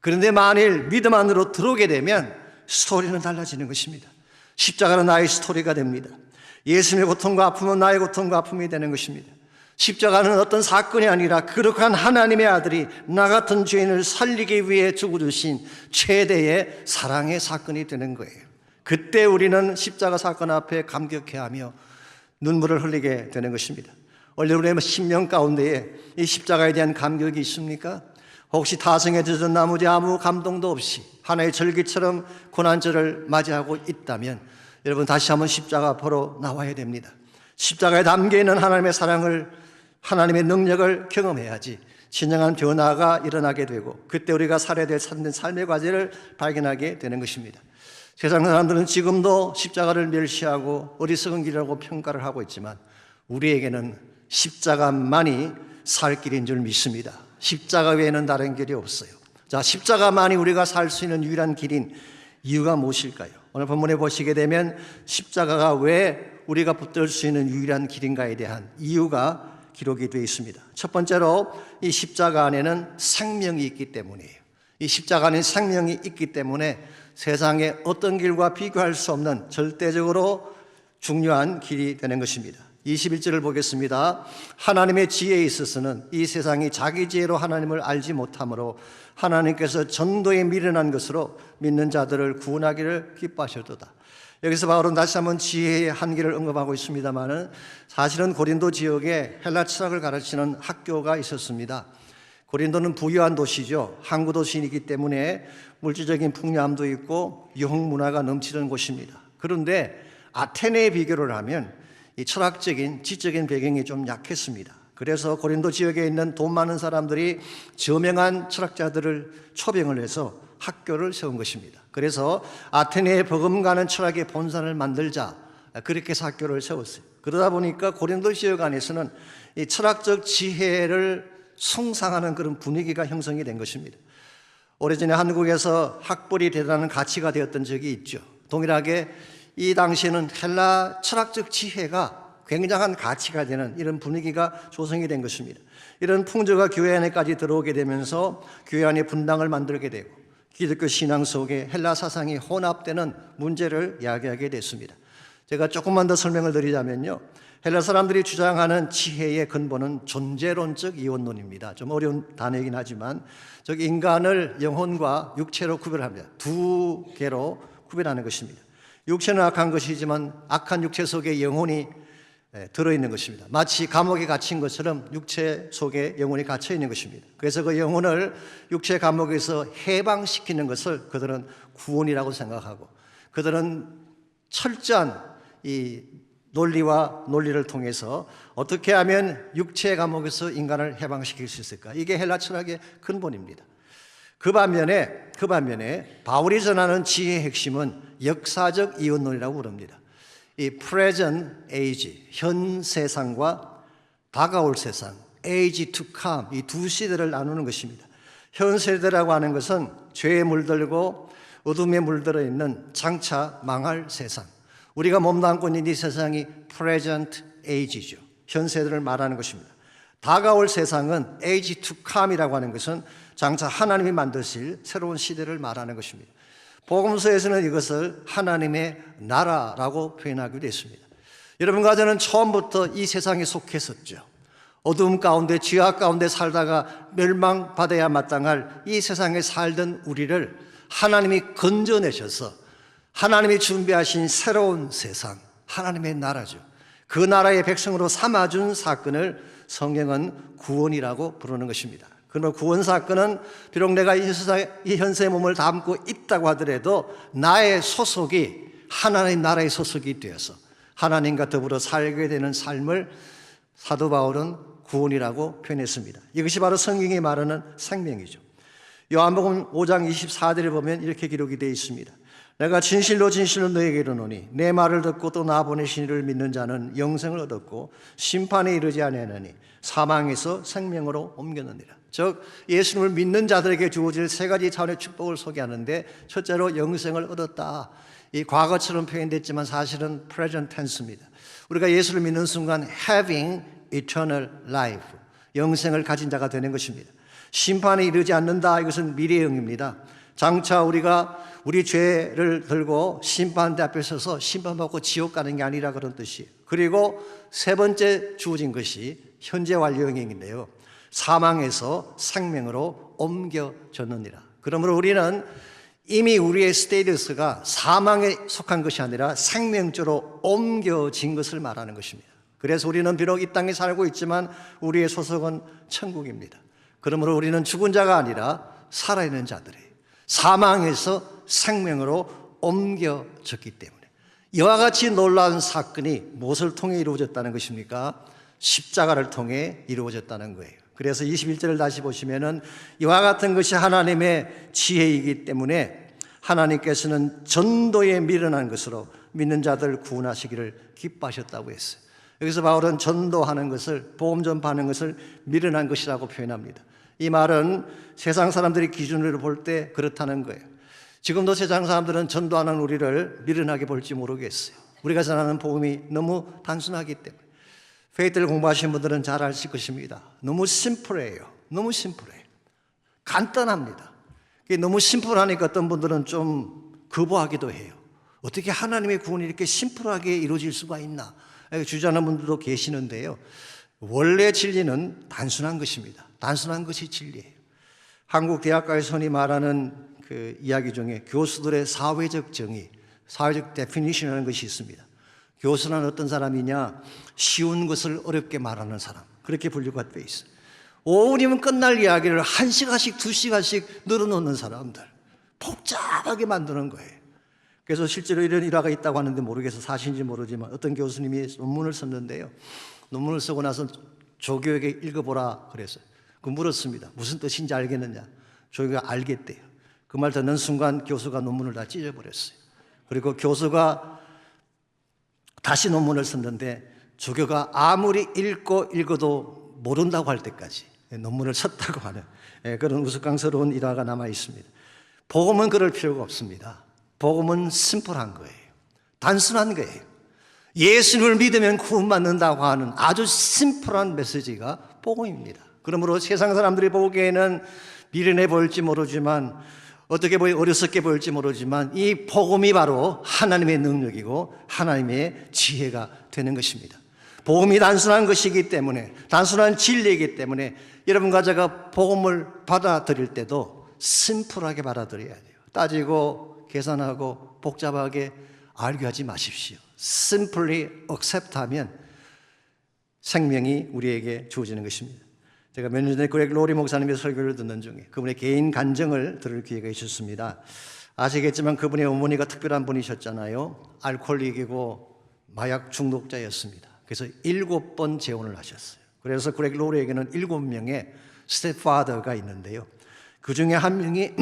그런데 만일 믿음 안으로 들어오게 되면 스토리는 달라지는 것입니다. 십자가는 나의 스토리가 됩니다. 예수님의 고통과 아픔은 나의 고통과 아픔이 되는 것입니다. 십자가는 어떤 사건이 아니라 거룩한 하나님의 아들이 나 같은 죄인을 살리기 위해 죽어주신 최대의 사랑의 사건이 되는 거예요. 그때 우리는 십자가 사건 앞에 감격해하며 눈물을 흘리게 되는 것입니다. 원래 우리의 심령 가운데에 이 십자가에 대한 감격이 있습니까? 혹시 타성에 젖은 나머지 아무 감동도 없이 하나의 절기처럼 고난절을 맞이하고 있다면 여러분 다시 한번 십자가 앞으로 나와야 됩니다. 십자가에 담겨있는 하나님의 사랑을, 하나님의 능력을 경험해야지 진정한 변화가 일어나게 되고 그때 우리가 살아야 될 삶의 과제를 발견하게 되는 것입니다. 세상 사람들은 지금도 십자가를 멸시하고 어리석은 길이라고 평가를 하고 있지만 우리에게는 십자가만이 살 길인 줄 믿습니다. 십자가 외에는 다른 길이 없어요. 자, 십자가만이 우리가 살 수 있는 유일한 길인 이유가 무엇일까요? 오늘 본문에 보시게 되면 십자가가 왜 우리가 붙들 수 있는 유일한 길인가에 대한 이유가 기록이 되어 있습니다. 첫 번째로 이 십자가 안에는 생명이 있기 때문이에요. 이 십자가 안에 생명이 있기 때문에 세상의 어떤 길과 비교할 수 없는 절대적으로 중요한 길이 되는 것입니다. 21절을 보겠습니다. 하나님의 지혜에 있어서는 이 세상이 자기 지혜로 하나님을 알지 못하므로 하나님께서 전도에 미련한 것으로 믿는 자들을 구원하기를 기뻐하셨도다. 여기서 바울은 다시 한번 지혜의 한계를 언급하고 있습니다만 사실은 고린도 지역에 헬라 철학을 가르치는 학교가 있었습니다. 고린도는 부유한 도시죠. 항구 도시이기 때문에 물질적인 풍요함도 있고 유흥 문화가 넘치는 곳입니다. 그런데 아테네에 비교를 하면 이 철학적인 지적인 배경이 좀 약했습니다. 그래서 고린도 지역에 있는 돈 많은 사람들이 저명한 철학자들을 초빙을 해서 학교를 세운 것입니다. 그래서 아테네에 버금가는 철학의 본산을 만들자, 그렇게 해서 학교를 세웠어요. 그러다 보니까 고린도 지역 안에서는 이 철학적 지혜를 숭상하는 그런 분위기가 형성이 된 것입니다. 오래전에 한국에서 학벌이 대단한 가치가 되었던 적이 있죠. 동일하게 이 당시에는 헬라 철학적 지혜가 굉장한 가치가 되는 이런 분위기가 조성이 된 것입니다. 이런 풍조가 교회 안에까지 들어오게 되면서 교회 안에 분당을 만들게 되고 기독교 신앙 속에 헬라 사상이 혼합되는 문제를 이야기하게 됐습니다. 제가 조금만 더 설명을 드리자면요, 헬라 사람들이 주장하는 지혜의 근본은 존재론적 이원론입니다. 좀 어려운 단어이긴 하지만 즉 인간을 영혼과 육체로 구별합니다. 두 개로 구별하는 것입니다. 육체는 악한 것이지만 악한 육체 속에 영혼이 들어있는 것입니다. 마치 감옥에 갇힌 것처럼 육체 속에 영혼이 갇혀 있는 것입니다. 그래서 그 영혼을 육체 감옥에서 해방시키는 것을 그들은 구원이라고 생각하고, 그들은 철저한 이 논리와 논리를 통해서 어떻게 하면 육체 감옥에서 인간을 해방시킬 수 있을까? 이게 헬라 철학의 근본입니다. 그 반면에 바울이 전하는 지혜의 핵심은 역사적 이원론이라고 부릅니다. 이 present age, 현 세상과 다가올 세상, age to come, 이 두 시대를 나누는 것입니다. 현 세대라고 하는 것은 죄에 물들고 어둠에 물들어 있는 장차 망할 세상, 우리가 몸담고 있는 이 세상이 present age죠. 현 세대를 말하는 것입니다. 다가올 세상은 age to come이라고 하는 것은 장차 하나님이 만드실 새로운 시대를 말하는 것입니다. 복음서에서는 이것을 하나님의 나라라고 표현하기도 했습니다. 여러분과 저는 처음부터 이 세상에 속했었죠. 어두움 가운데 죄악 가운데 살다가 멸망받아야 마땅할 이 세상에 살던 우리를 하나님이 건져내셔서 하나님이 준비하신 새로운 세상, 하나님의 나라죠. 그 나라의 백성으로 삼아준 사건을 성경은 구원이라고 부르는 것입니다. 그러나 구원 사건은 비록 내가 이 현세의 몸을 담고 있다고 하더라도 나의 소속이 하나님 나라의 소속이 되어서 하나님과 더불어 살게 되는 삶을 사도 바울은 구원이라고 표현했습니다. 이것이 바로 성경이 말하는 생명이죠. 요한복음 5장 24절에 보면 이렇게 기록이 되어 있습니다. 내가 진실로 진실로 너에게 이르노니 내 말을 듣고 또 나 보내신 이를 믿는 자는 영생을 얻었고 심판에 이르지 아니하나니 사망에서 생명으로 옮겼느니라. 즉 예수님을 믿는 자들에게 주어질 세 가지 차원의 축복을 소개하는데, 첫째로 영생을 얻었다. 이 과거처럼 표현됐지만 사실은 present tense입니다. 우리가 예수를 믿는 순간 having eternal life, 영생을 가진 자가 되는 것입니다. 심판에 이르지 않는다, 이것은 미래형입니다. 장차 우리가 우리 죄를 들고 심판대 앞에 서서 심판받고 지옥 가는 게 아니라 그런 뜻이에요. 그리고 세 번째 주어진 것이 현재 완료형인데요, 사망에서 생명으로 옮겨졌느니라. 그러므로 우리는 이미 우리의 스테이터스가 사망에 속한 것이 아니라 생명조로 옮겨진 것을 말하는 것입니다. 그래서 우리는 비록 이 땅에 살고 있지만 우리의 소속은 천국입니다. 그러므로 우리는 죽은 자가 아니라 살아있는 자들이에요. 사망에서 생명으로 옮겨졌기 때문에 이와 같이 놀라운 사건이 무엇을 통해 이루어졌다는 것입니까? 십자가를 통해 이루어졌다는 거예요. 그래서 21절을 다시 보시면은 이와 같은 것이 하나님의 지혜이기 때문에 하나님께서는 전도에 미련한 것으로 믿는 자들을 구원하시기를 기뻐하셨다고 했어요. 여기서 바울은 전도하는 것을, 복음 전파하는 것을 미련한 것이라고 표현합니다. 이 말은 세상 사람들이 기준으로 볼 때 그렇다는 거예요. 지금도 세상 사람들은 전도하는 우리를 미련하게 볼지 모르겠어요. 우리가 전하는 복음이 너무 단순하기 때문에. 페이트를 공부하신 분들은 잘 아실 것입니다. 너무 심플해요. 너무 심플해요. 간단합니다. 너무 심플하니까 어떤 분들은 좀 거부하기도 해요. 어떻게 하나님의 구원이 이렇게 심플하게 이루어질 수가 있나 주저하는 분들도 계시는데요. 원래 진리는 단순한 것입니다. 단순한 것이 진리예요. 한국 대학가에서 흔히 말하는 그 이야기 중에 교수들의 사회적 정의, 사회적 데피니션이라는 것이 있습니다. 교수는 어떤 사람이냐? 쉬운 것을 어렵게 말하는 사람, 그렇게 분류가 되어 있어요. 5분이면 끝날 이야기를 1시간씩 2시간씩 늘어놓는 사람들, 복잡하게 만드는 거예요. 그래서 실제로 이런 일화가 있다고 하는데 모르겠어 사실인지 모르지만 어떤 교수님이 논문을 썼는데요. 논문을 쓰고 나서 조교에게 읽어보라 그랬어요. 그 물었습니다. 무슨 뜻인지 알겠느냐? 조교가 알겠대요. 그 말 듣는 순간 교수가 논문을 다 찢어버렸어요. 그리고 교수가 다시 논문을 썼는데 조교가 아무리 읽어도 모른다고 할 때까지 논문을 썼다고 하는 그런 우스꽝스러운 일화가 남아 있습니다. 복음은 그럴 필요가 없습니다. 복음은 심플한 거예요. 단순한 거예요. 예수님을 믿으면 구원받는다고 하는 아주 심플한 메시지가 복음입니다. 그러므로 세상 사람들이 보기에는 미련해 보일지 모르지만 어떻게 보이 어리석게 보일지 모르지만 이 복음이 바로 하나님의 능력이고 하나님의 지혜가 되는 것입니다. 복음이 단순한 것이기 때문에 단순한 진리이기 때문에 여러분과 제가 복음을 받아들일 때도 심플하게 받아들여야 돼요. 따지고 계산하고 복잡하게 알교하지 마십시오. Simply accept하면 생명이 우리에게 주어지는 것입니다. 제가 몇 년 전에 그렉 로리 목사님의 설교를 듣는 중에 그분의 개인 간증을 들을 기회가 있었습니다. 아시겠지만 그분의 어머니가 특별한 분이셨잖아요. 알코올릭이고 마약 중독자였습니다. 그래서 7번 재혼을 하셨어요. 그래서 그렉 로리에게는 7명의 스텝파더가 있는데요. 그 중에 한 명이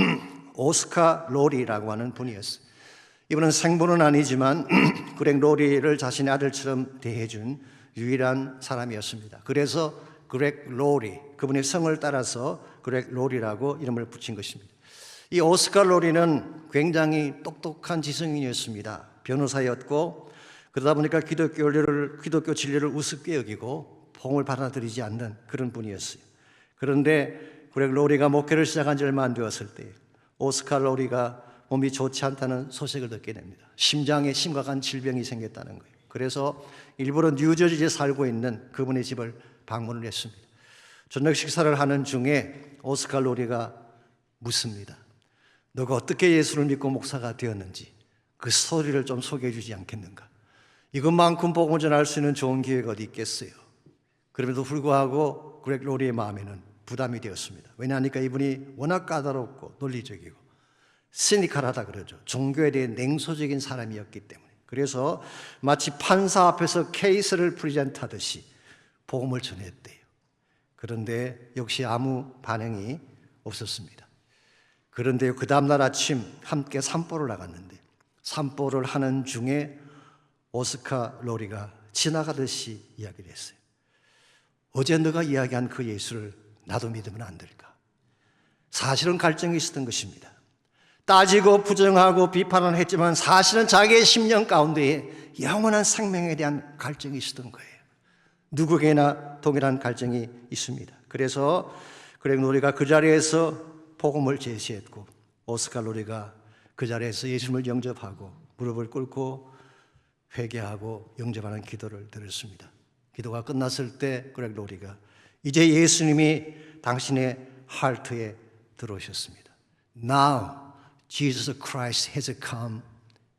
오스카 로리라고 하는 분이었어요. 이분은 생분은 아니지만 그렉 로리를 자신의 아들처럼 대해준 유일한 사람이었습니다. 그래서 그렉 로리, 그분의 성을 따라서 그렉 로리라고 이름을 붙인 것입니다. 이 오스카 로리는 굉장히 똑똑한 지성인이었습니다. 변호사였고 그러다 보니까 기독교 진리를 우습게 여기고 복음을 받아들이지 않는 그런 분이었어요. 그런데 그렉 로리가 목회를 시작한 지 얼마 안 되었을 때 오스카 로리가 몸이 좋지 않다는 소식을 듣게 됩니다. 심장에 심각한 질병이 생겼다는 거예요. 그래서 일부러 뉴저지에 살고 있는 그분의 집을 방문을 했습니다. 저녁 식사를 하는 중에 오스카 로리가 묻습니다. 너가 어떻게 예수를 믿고 목사가 되었는지 그 스토리를 좀 소개해 주지 않겠는가? 이것만큼 복음을 전할 수 있는 좋은 기회가 어디 있겠어요? 그럼에도 불구하고 그렉 로리의 마음에는 부담이 되었습니다. 왜냐하니까 이분이 워낙 까다롭고 논리적이고 시니컬하다 그러죠. 종교에 대해 냉소적인 사람이었기 때문에. 그래서 마치 판사 앞에서 케이스를 프리젠트하듯이 복음을 전했대요. 그런데 역시 아무 반응이 없었습니다. 그런데 그 다음날 아침 함께 산보를 나갔는데 산보를 하는 중에 오스카 로리가 지나가듯이 이야기를 했어요. 어제 너가 이야기한 그 예수를 나도 믿으면 안 될까? 사실은 갈증이 있었던 것입니다. 따지고 부정하고 비판을 했지만 사실은 자기의 심령 가운데에 영원한 생명에 대한 갈증이 있었던 거예요. 누구에게나 동일한 갈증이 있습니다. 그래서 그렉 로리가 그 자리에서 복음을 제시했고 오스카 로리가 그 자리에서 예수님을 영접하고 무릎을 꿇고 회개하고 영접하는 기도를 드렸습니다. 기도가 끝났을 때 그렉 로리가 이제 예수님이 당신의 하트에 들어오셨습니다. Now Jesus Christ has come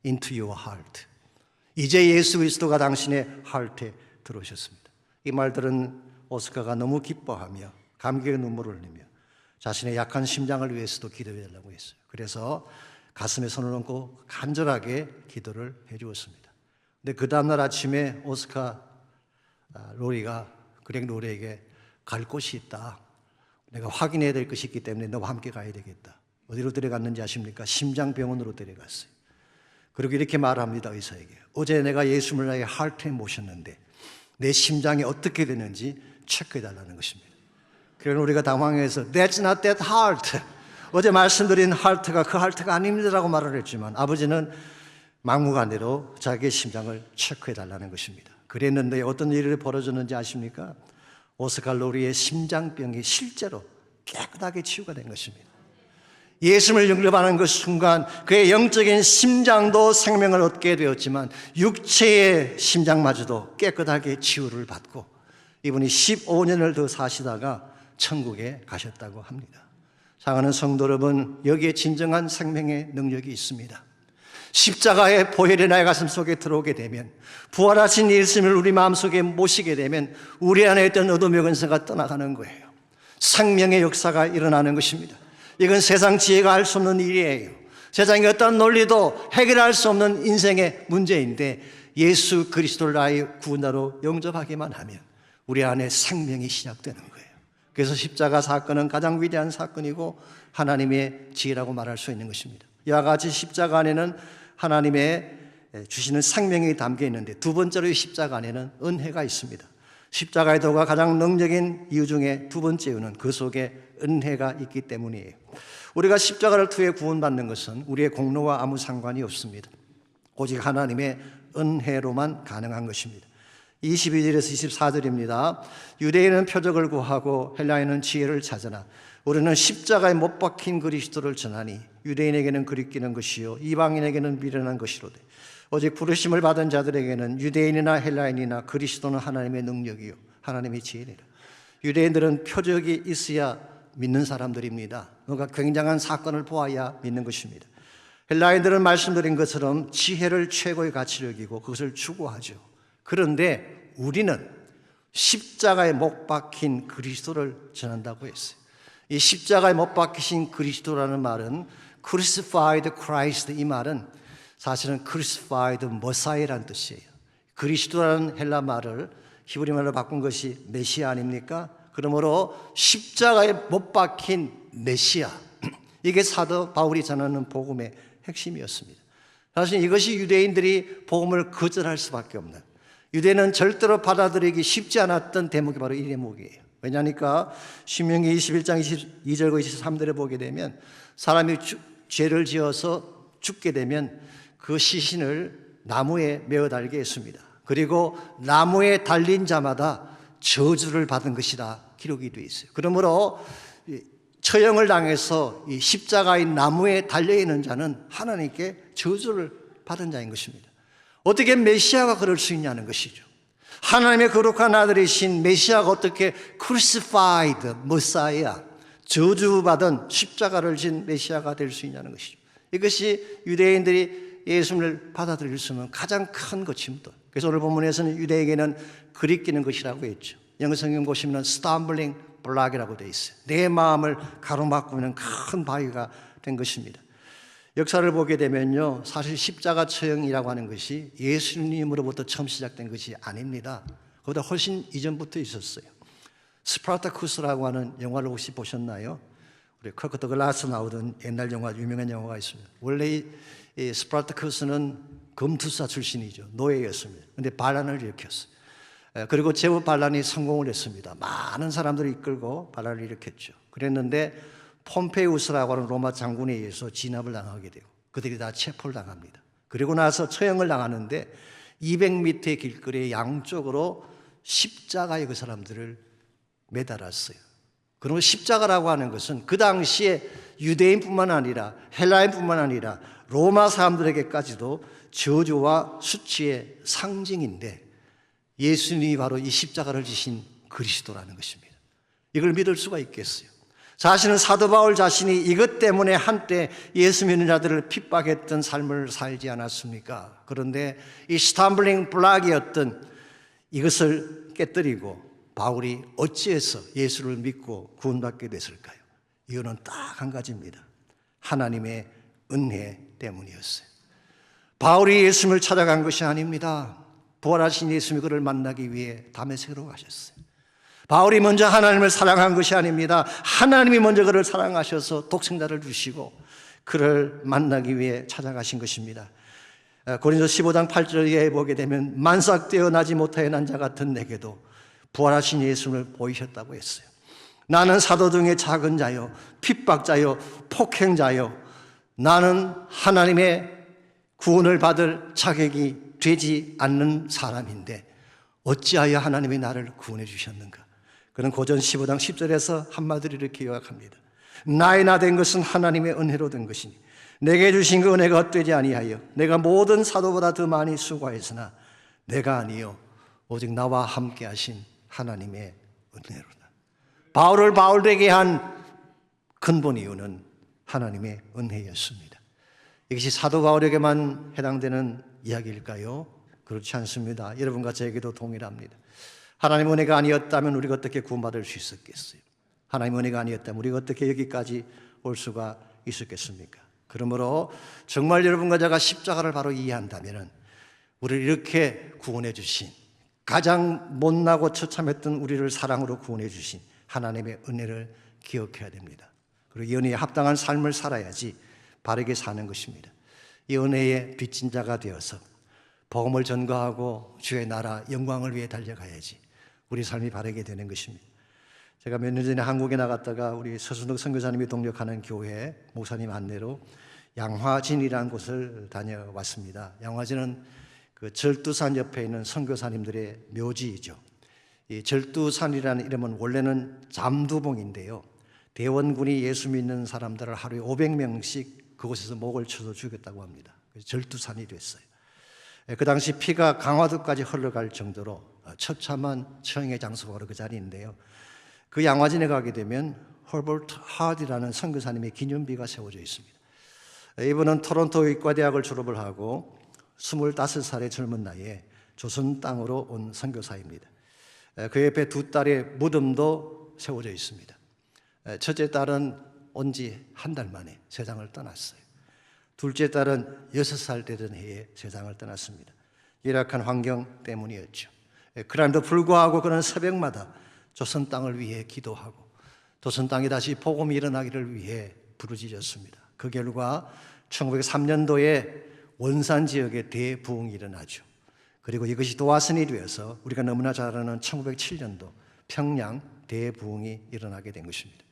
into your heart. 이제 예수 그리스도가 당신의 하트에 들어오셨습니다. 이 말들은 오스카가 너무 기뻐하며 감격의 눈물을 흘리며 자신의 약한 심장을 위해서도 기도해 달라고 했어요. 그래서 가슴에 손을 얹고 간절하게 기도를 해 주었습니다. 근데 그 다음날 아침에 오스카 로리가 그렉 로리에게 갈 곳이 있다. 내가 확인해야 될 것이 있기 때문에 너와 함께 가야 되겠다. 어디로 데려갔는지 아십니까? 심장병원으로 데려갔어요. 그리고 이렇게 말합니다. 의사에게. 어제 내가 예수님을 나의 하트에 모셨는데 내 심장이 어떻게 되는지 체크해달라는 것입니다. 그래서 우리가 당황해서 That's not that heart. 어제 말씀드린 하트가 그 하트가 아닙니다라고 말을 했지만 아버지는 막무가내로 자기의 심장을 체크해달라는 것입니다. 그랬는데 어떤 일이 벌어졌는지 아십니까? 오스칼 로리의 심장병이 실제로 깨끗하게 치유가 된 것입니다. 예수를 영접하는 그 순간 그의 영적인 심장도 생명을 얻게 되었지만 육체의 심장마저도 깨끗하게 치유를 받고 이분이 15년을 더 사시다가 천국에 가셨다고 합니다. 사랑하는 성도 여러분, 여기에 진정한 생명의 능력이 있습니다. 십자가의 보혈이 나의 가슴 속에 들어오게 되면, 부활하신 예수님을 우리 마음속에 모시게 되면 우리 안에 있던 어둠의 권세가 떠나가는 거예요. 생명의 역사가 일어나는 것입니다. 이건 세상 지혜가 할 수 없는 일이에요. 세상의 어떤 논리도 해결할 수 없는 인생의 문제인데 예수 그리스도를 나의 구원자로 영접하기만 하면 우리 안에 생명이 시작되는 거예요. 그래서 십자가 사건은 가장 위대한 사건이고 하나님의 지혜라고 말할 수 있는 것입니다. 이와 같이 십자가 안에는 하나님의 주시는 생명이 담겨 있는데 두 번째로 이 십자가 안에는 은혜가 있습니다. 십자가의 도가 가장 능력인 이유 중에 두 번째 이유는 그 속에 은혜가 있기 때문이에요. 우리가 십자가를 통해 구원받는 것은 우리의 공로와 아무 상관이 없습니다. 오직 하나님의 은혜로만 가능한 것입니다. 22절에서 24절입니다. 유대인은 표적을 구하고 헬라인은 지혜를 찾으나 우리는 십자가에 못 박힌 그리스도를 전하니 유대인에게는 그리끼는 것이요 이방인에게는 미련한 것이로되 오직 부르심을 받은 자들에게는 유대인이나 헬라인이나 그리스도는 하나님의 능력이요 하나님의 지혜니라. 유대인들은 표적이 있어야 믿는 사람들입니다. 뭔가 굉장한 사건을 보아야 믿는 것입니다. 헬라인들은 말씀드린 것처럼 지혜를 최고의 가치로 여기고 그것을 추구하죠. 그런데 우리는 십자가에 못 박힌 그리스도를 전한다고 했어요. 이 십자가에 못 박히신 그리스도라는 말은 crucified Christ, 이 말은 사실은 crucified Messiah라는 뜻이에요. 그리스도라는 헬라 말을 히브리 말로 바꾼 것이 메시아 아닙니까? 그러므로 십자가에 못 박힌 메시아, 이게 사도 바울이 전하는 복음의 핵심이었습니다. 사실 이것이 유대인들이 복음을 거절할 수밖에 없는, 유대인은 절대로 받아들이기 쉽지 않았던 대목이 바로 이 대목이에요. 왜냐하니까 신명기 21장 22절과 23절에 보게 되면 사람이 죄를 지어서 죽게 되면 그 시신을 나무에 메어 달게 했습니다. 그리고 나무에 달린 자마다 저주를 받은 것이다 기록이 되어 있어요. 그러므로 처형을 당해서 이 십자가의 나무에 달려있는 자는 하나님께 저주를 받은 자인 것입니다. 어떻게 메시아가 그럴 수 있냐는 것이죠. 하나님의 거룩한 아들이신 메시아가 어떻게 crucified Messiah, 저주받은 십자가를 진 메시아가 될 수 있냐는 것이죠. 이것이 유대인들이 예수님을 받아들일 수 있는 가장 큰 거침돌. 그래서 오늘 본문에서는 유대에게는 그리끼는 것이라고 했죠. 영성경 보시면 stumbling block이라고 되어 있어요. 내 마음을 가로막고 있는 큰 바위가 된 것입니다. 역사를 보게 되면요, 사실 십자가 처형이라고 하는 것이 예수님으로부터 처음 시작된 것이 아닙니다. 그보다 훨씬 이전부터 있었어요. 스파르타쿠스라고 하는 영화를 혹시 보셨나요? 우리 커커 더글라스 나오던 옛날 영화, 유명한 영화가 있습니다. 원래 이 스파르타쿠스는 검투사 출신이죠. 노예였습니다. 그런데 반란을 일으켰어요. 그리고 제법 반란이 성공을 했습니다. 많은 사람들을 이끌고 반란을 일으켰죠. 그랬는데 폼페이우스라고 하는 로마 장군에 의해서 진압을 당하게 되고 그들이 다 체포를 당합니다. 그리고 나서 처형을 당하는데 200m의 길거리에 양쪽으로 십자가에 그 사람들을 매달았어요. 그러면 십자가라고 하는 것은 그 당시에 유대인뿐만 아니라 헬라인뿐만 아니라 로마 사람들에게까지도 저주와 수치의 상징인데 예수님이 바로 이 십자가를 지신 그리스도라는 것입니다. 이걸 믿을 수가 있겠어요? 사실은 사도 바울 자신이 이것 때문에 한때 예수 믿는 자들을 핍박했던 삶을 살지 않았습니까? 그런데 이 스탬블링 블락이었던 이것을 깨뜨리고 바울이 어찌해서 예수를 믿고 구원받게 됐을까요? 이유는 딱 한 가지입니다. 하나님의 은혜 때문이었어요. 바울이 예수님을 찾아간 것이 아닙니다. 부활하신 예수님이 그를 만나기 위해 다메섹으로 가셨어요. 바울이 먼저 하나님을 사랑한 것이 아닙니다. 하나님이 먼저 그를 사랑하셔서 독생자를 주시고 그를 만나기 위해 찾아가신 것입니다. 고린도서 15장 8절에 보게 되면 만삭되어 나지 못하여 난 자 같은 내게도 부활하신 예수님을 보이셨다고 했어요. 나는 사도 중에 작은 자요, 핍박자요, 폭행자요, 나는 하나님의 구원을 받을 자격이 되지 않는 사람인데 어찌하여 하나님이 나를 구원해 주셨는가? 그는 고전 15장 10절에서 한마디로 이렇게 요약합니다. 나의 나 된 것은 하나님의 은혜로 된 것이니 내게 주신 그 은혜가 헛되지 아니하여 내가 모든 사도보다 더 많이 수고하였으나 내가 아니요 오직 나와 함께 하신 하나님의 은혜로다. 바울을 바울 되게 한 근본 이유는 하나님의 은혜였습니다. 이것이 사도 바울에게만 해당되는 이야기일까요? 그렇지 않습니다. 여러분과 저에게도 동일합니다. 하나님의 은혜가 아니었다면 우리가 어떻게 구원받을 수 있었겠어요? 하나님의 은혜가 아니었다면 우리가 어떻게 여기까지 올 수가 있었겠습니까? 그러므로 정말 여러분과 제가 십자가를 바로 이해한다면 우리를 이렇게 구원해 주신, 가장 못나고 처참했던 우리를 사랑으로 구원해 주신 하나님의 은혜를 기억해야 됩니다. 그리고 이 은혜에 합당한 삶을 살아야지 바르게 사는 것입니다. 이 은혜의 빚진 자가 되어서 복음을 전가하고 주의 나라 영광을 위해 달려가야지 우리 삶이 바르게 되는 것입니다. 제가 몇 년 전에 한국에 나갔다가 우리 서순덕 선교사님이 동력하는 교회 목사님 안내로 양화진이라는 곳을 다녀왔습니다. 양화진은 그 절두산 옆에 있는 선교사님들의 묘지이죠. 이 절두산이라는 이름은 원래는 잠두봉인데요. 대원군이 예수 믿는 사람들을 하루에 500명씩 그곳에서 목을 쳐서 죽였다고 합니다. 그래서 절두산이 됐어요. 그 당시 피가 강화도까지 흘러갈 정도로 처참한 처형의 장소가 바로 그 자리인데요. 그 양화진에 가게 되면 허버트 하디라는 선교사님의 기념비가 세워져 있습니다. 이분은 토론토 의과대학을 졸업을 하고 25살의 젊은 나이에 조선 땅으로 온 선교사입니다. 그 옆에 두 딸의 무덤도 세워져 있습니다. 첫째 딸은 온 지 한 달 만에 세상을 떠났어요. 둘째 딸은 6살 되던 해에 세상을 떠났습니다. 열악한 환경 때문이었죠. 그럼에도 불구하고 그는 새벽마다 조선 땅을 위해 기도하고 조선 땅에 다시 복음이 일어나기를 위해 부르짖었습니다. 그 결과 1903년도에 원산 지역에 대부흥이 일어나죠. 그리고 이것이 도화선이 되어서 우리가 너무나 잘 아는 1907년도 평양 대부흥이 일어나게 된 것입니다.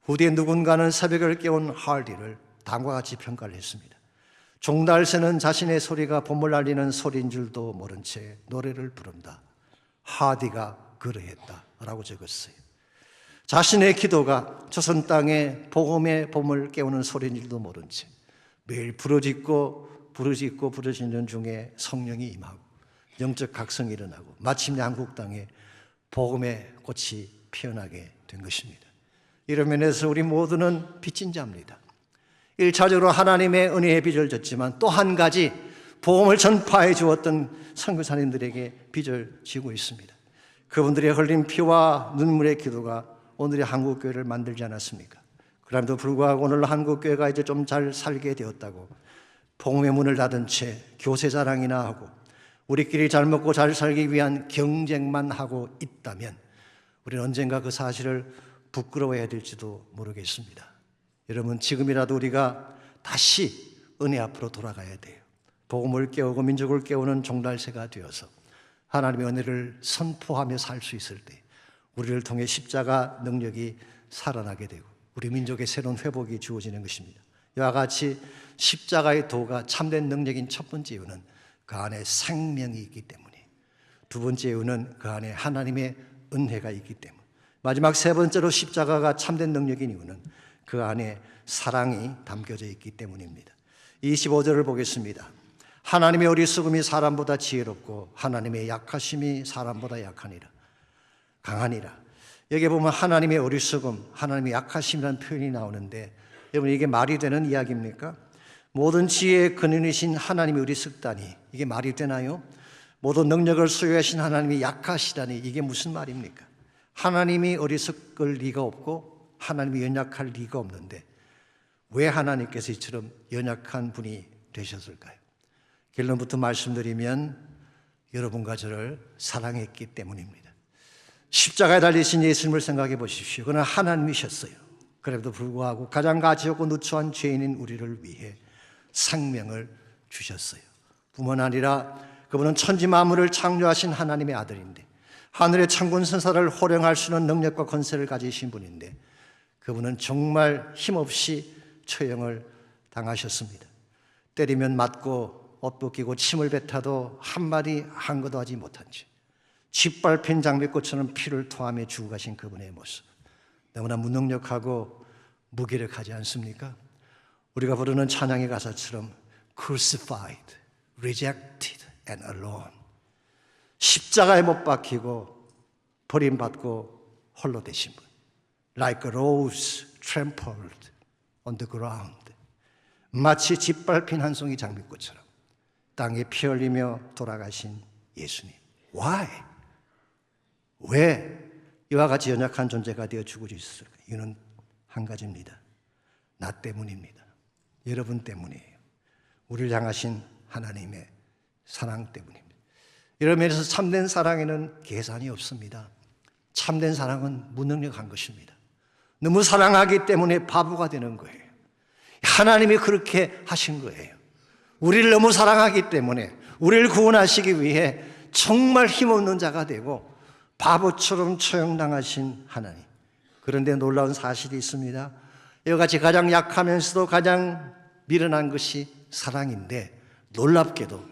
후대에 누군가는 새벽을 깨운 하디를 다음과 같이 평가를 했습니다. 종달새는 자신의 소리가 봄을 알리는 소리인 줄도 모른 채 노래를 부른다. 하디가 그러했다 라고 적었어요. 자신의 기도가 조선 땅에 복음의 봄을 깨우는 소리인 줄도 모른 채 매일 부르짖는 중에 성령이 임하고 영적 각성이 일어나고 마침내 한국 땅에 복음의 꽃이 피어나게 된 것입니다. 이런 면에서 우리 모두는 빚진 자입니다. 1차적으로 하나님의 은혜의 빚을 졌지만 또 한 가지 복음을 전파해 주었던 선교사님들에게 빚을 지고 있습니다. 그분들의 흘린 피와 눈물의 기도가 오늘의 한국교회를 만들지 않았습니까? 그럼에도 불구하고 오늘 한국교회가 이제 좀 잘 살게 되었다고 복음의 문을 닫은 채 교세 자랑이나 하고 우리끼리 잘 먹고 잘 살기 위한 경쟁만 하고 있다면 우리는 언젠가 그 사실을 부끄러워해야 될지도 모르겠습니다. 여러분, 지금이라도 우리가 다시 은혜 앞으로 돌아가야 돼요. 복음을 깨우고 민족을 깨우는 종달새가 되어서 하나님의 은혜를 선포하며 살 수 있을 때 우리를 통해 십자가 능력이 살아나게 되고 우리 민족의 새로운 회복이 주어지는 것입니다. 이와 같이 십자가의 도가 참된 능력인 첫 번째 이유는 그 안에 생명이 있기 때문이에요. 두 번째 이유는 그 안에 하나님의 은혜가 있기 때문. 마지막 세 번째로 십자가가 참된 능력인 이유는 그 안에 사랑이 담겨져 있기 때문입니다. 25절을 보겠습니다. 하나님의 어리석음이 사람보다 지혜롭고 하나님의 약하심이 사람보다 강하니라. 여기 보면 하나님의 어리석음, 하나님의 약하심이라는 표현이 나오는데 여러분, 이게 말이 되는 이야기입니까? 모든 지혜의 근원이신 하나님이 어리석다니 이게 말이 되나요? 모든 능력을 소유하신 하나님이 약하시다니 이게 무슨 말입니까? 하나님이 어리석을 리가 없고 하나님이 연약할 리가 없는데 왜 하나님께서 이처럼 연약한 분이 되셨을까요? 결론부터 말씀드리면 여러분과 저를 사랑했기 때문입니다. 십자가에 달리신 예수님을 생각해 보십시오. 그는 하나님이셨어요. 그래도 불구하고 가장 가치 없고 누추한 죄인인 우리를 위해 생명을 주셨어요. 뿐만 아니라 그분은 천지 만물을 창조하신 하나님의 아들인데 하늘의 천군 천사를 호령할 수 있는 능력과 권세를 가지신 분인데 그분은 정말 힘없이 처형을 당하셨습니다. 때리면 맞고 옷 벗기고 침을 뱉어도 한마디 한 것도 하지 못한 채 짓밟힌 장미꽃처럼 피를 토하며 주고 가신 그분의 모습, 너무나 무능력하고 무기력하지 않습니까? 우리가 부르는 찬양의 가사처럼 crucified, rejected and alone, 십자가에 못 박히고 버림받고 홀로 되신 분, like a rose trampled on the ground, 마치 짓밟힌 한 송이 장미꽃처럼 땅에 피 흘리며 돌아가신 예수님. Why? 왜 이와 같이 연약한 존재가 되어 죽을 수 있을까? 이유는 한 가지입니다. 나 때문입니다. 여러분 때문이에요. 우리를 향하신 하나님의 사랑 때문입니다. 이런 면에서 참된 사랑에는 계산이 없습니다. 참된 사랑은 무능력한 것입니다. 너무 사랑하기 때문에 바보가 되는 거예요. 하나님이 그렇게 하신 거예요. 우리를 너무 사랑하기 때문에 우리를 구원하시기 위해 정말 힘없는 자가 되고 바보처럼 처형당하신 하나님. 그런데 놀라운 사실이 있습니다. 이와 같이 가장 약하면서도 가장 미련한 것이 사랑인데, 놀랍게도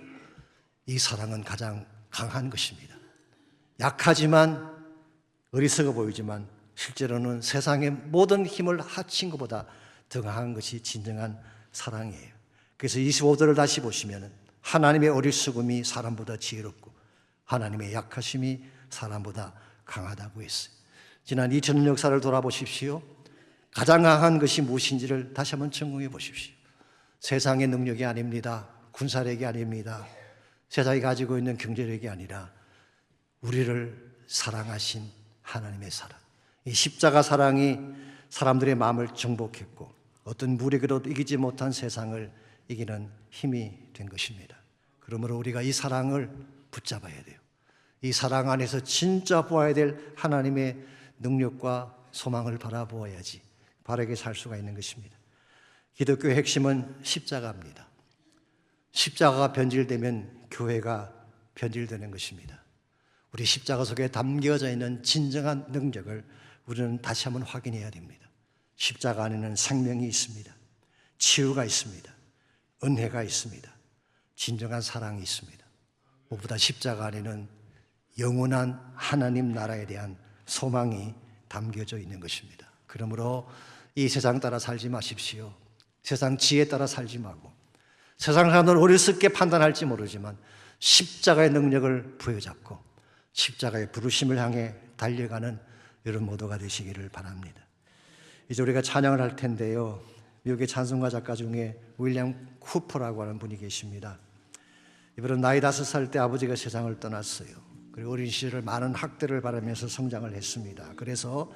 이 사랑은 가장 강한 것입니다. 약하지만 어리석어 보이지만 실제로는 세상의 모든 힘을 합친 것보다 더 강한 것이 진정한 사랑이에요. 그래서 25절을 다시 보시면 하나님의 어리석음이 사람보다 지혜롭고 하나님의 약하심이 사람보다 강하다고 했어요. 지난 2000년 역사를 돌아보십시오. 가장 강한 것이 무엇인지를 다시 한번 점검해 보십시오. 세상의 능력이 아닙니다. 군사력이 아닙니다. 세상이 가지고 있는 경제력이 아니라 우리를 사랑하신 하나님의 사랑. 이 십자가 사랑이 사람들의 마음을 정복했고 어떤 무력으로도 이기지 못한 세상을 이기는 힘이 된 것입니다. 그러므로 우리가 이 사랑을 붙잡아야 돼요. 이 사랑 안에서 진짜 보아야 될 하나님의 능력과 소망을 바라보아야지 바르게 살 수가 있는 것입니다. 기독교의 핵심은 십자가입니다. 십자가가 변질되면 교회가 변질되는 것입니다. 우리 십자가 속에 담겨져 있는 진정한 능력을 우리는 다시 한번 확인해야 됩니다. 십자가 안에는 생명이 있습니다. 치유가 있습니다. 은혜가 있습니다. 진정한 사랑이 있습니다. 무엇보다 십자가 안에는 영원한 하나님 나라에 대한 소망이 담겨져 있는 것입니다. 그러므로 이 세상 따라 살지 마십시오. 세상 지혜에 따라 살지 말고, 세상 사람들은 어리석게 판단할지 모르지만 십자가의 능력을 부여잡고 십자가의 부르심을 향해 달려가는 여러분 모두가 되시기를 바랍니다. 이제 우리가 찬양을 할 텐데요, 미국의 찬송가 작가 중에 윌리엄 쿠퍼라고 하는 분이 계십니다. 이분은 나이 5살 때 아버지가 세상을 떠났어요. 그리고 어린 시절 많은 학대를 받으면서 성장을 했습니다. 그래서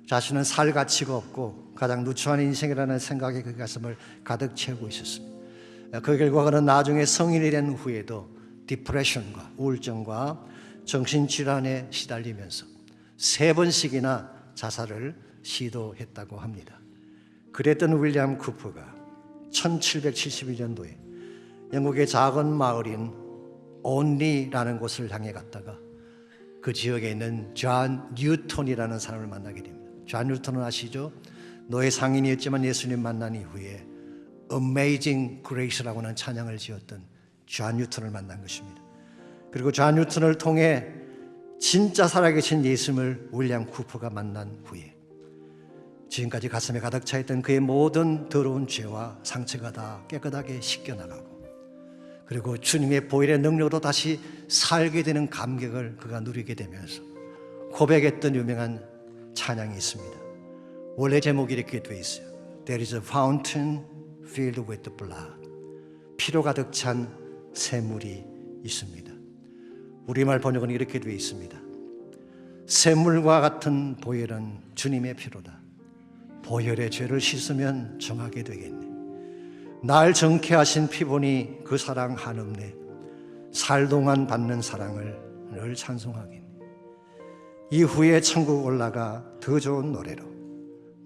자신은 살 가치가 없고 가장 누추한 인생이라는 생각이 그 가슴을 가득 채우고 있었습니다. 그 결과 그는 나중에 성인이 된 후에도 디프레션과 우울증과 정신질환에 시달리면서 3번씩이나 자살을 시도했다고 합니다. 그랬던 윌리엄 쿠퍼가 1771년도에 영국의 작은 마을인 온리라는 곳을 향해 갔다가 그 지역에 있는 존 뉴턴이라는 사람을 만나게 됩니다. 존 뉴턴은 아시죠? 노예 상인이었지만 예수님 만난 이후에 Amazing Grace라고 하는 찬양을 지었던 존 뉴턴을 만난 것입니다. 그리고 존 뉴턴을 통해 진짜 살아계신 예수님을 윌리엄 쿠퍼가 만난 후에 지금까지 가슴에 가득 차있던 그의 모든 더러운 죄와 상처가 다 깨끗하게 씻겨나가고, 그리고 주님의 보혈의 능력으로 다시 살게 되는 감격을 그가 누리게 되면서 고백했던 유명한 찬양이 있습니다. 원래 제목이 이렇게 되어 있어요. There is a fountain filled with blood. 피로 가득 찬 샘물이 있습니다. 우리말 번역은 이렇게 되어 있습니다. 샘물과 같은 보혈은 주님의 피로다. 보혈의 죄를 씻으면 정하게 되겠네. 날 정케 하신 피 보니 그 사랑 한없네. 살 동안 받는 사랑을 늘 찬송하겠네. 이후에 천국 올라가 더 좋은 노래로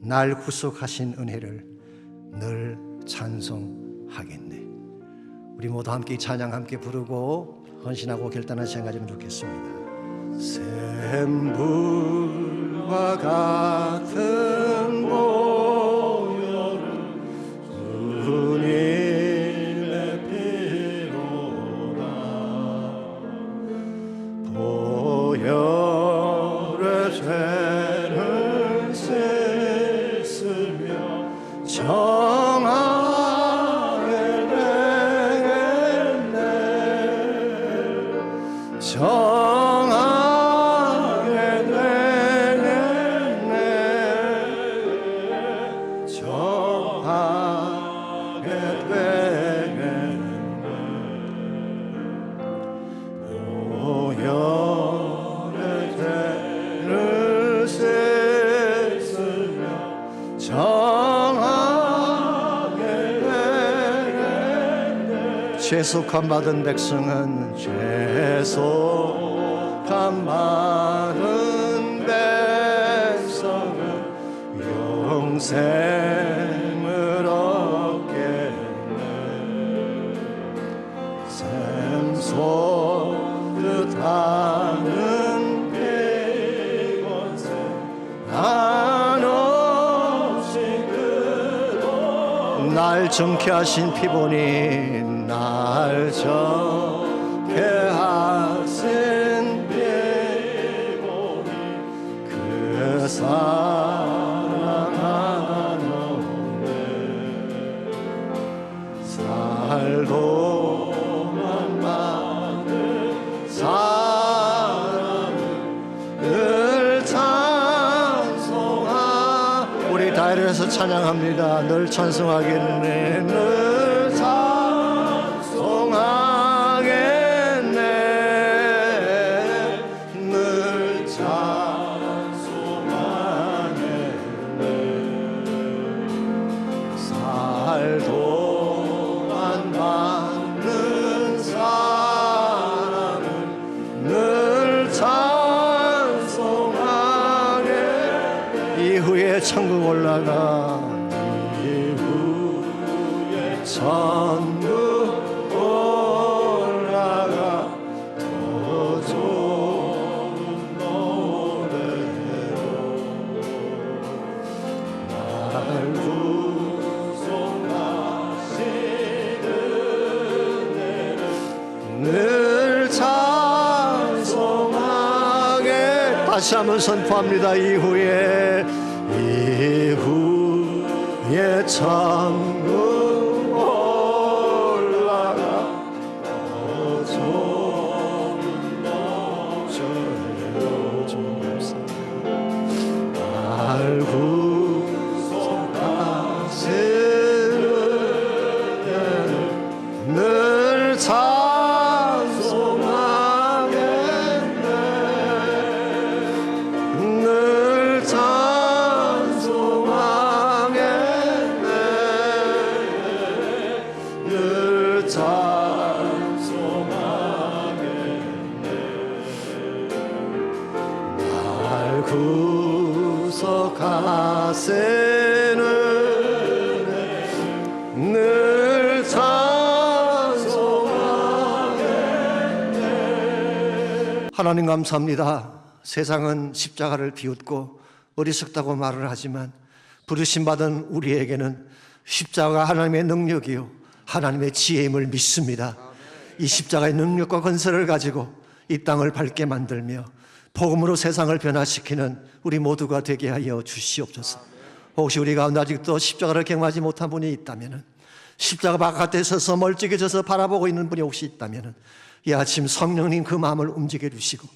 날 구속하신 은혜를 늘 찬송하겠네. 우리 모두 함께 이 찬양 함께 부르고 헌신하고 결단한 시간 가지면 좋겠습니다. 샘물과 같은 보혈은 주님의 피로다. 보혈 죄속함 받은 백성은 죄속함 받은 백성은 영생을 얻겠네. 샘솟듯 하는 백원새 한없이 그도 날 정케 하신 피보니 날 정케 하신 피보니 그 사랑하노네. 살도만 많은 사람을 늘 찬송하. 우리 다이어에서 찬양합니다. 늘 찬송하겠네. 늘 찬송하겠네. 늘 찬송하겠네. 살도만 받는 사람은 늘 찬송하겠네. 이후에 천국 올라가. 이후에 천국 올라가 더 좋은 노래로 날 구속하시는 은혜를 늘 찬송하게. 다시 한번 선포합니다. 이후에 천국 올라가 더 좋은 노래로 날 구속하시는 은혜를 늘 찬송하겠네. 늘 찬송하겠네. 늘 찬송하겠네. 날 구속하시는 은혜 늘 찬송하겠네. 하나님 감사합니다. 세상은 십자가를 비웃고 어리석다고 말을 하지만 부르심받은 우리에게는 십자가가 하나님의 능력이요 하나님의 지혜임을 믿습니다. 이 십자가의 능력과 건설을 가지고 이 땅을 밝게 만들며 복음으로 세상을 변화시키는 우리 모두가 되게 하여 주시옵소서. 혹시 우리 가운데 아직도 십자가를 경험하지 못한 분이 있다면, 십자가 바깥에 서서 멀찍해져서 바라보고 있는 분이 혹시 있다면 이 아침 성령님 그 마음을 움직여 주시고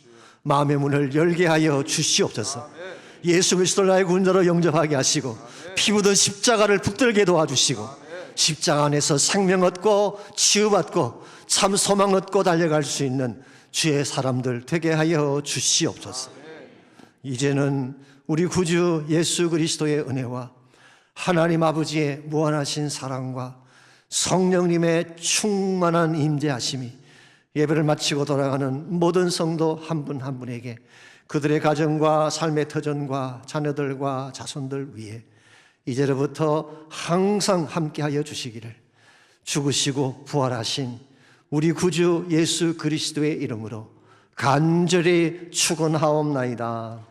마음의 문을 열게 하여 주시옵소서. 예수 그리스도를 나의 구원자로 영접하게 하시고 피 묻은 십자가를 붙들게 도와주시고 십자가 안에서 생명 얻고 치유받고 참 소망 얻고 달려갈 수 있는 주의 사람들 되게 하여 주시옵소서. 이제는 우리 구주 예수 그리스도의 은혜와 하나님 아버지의 무한하신 사랑과 성령님의 충만한 임재하심이 예배를 마치고 돌아가는 모든 성도 한 분 한 분에게 그들의 가정과 삶의 터전과 자녀들과 자손들 위해 이제로부터 항상 함께하여 주시기를 죽으시고 부활하신 우리 구주 예수 그리스도의 이름으로 간절히 축원하옵나이다.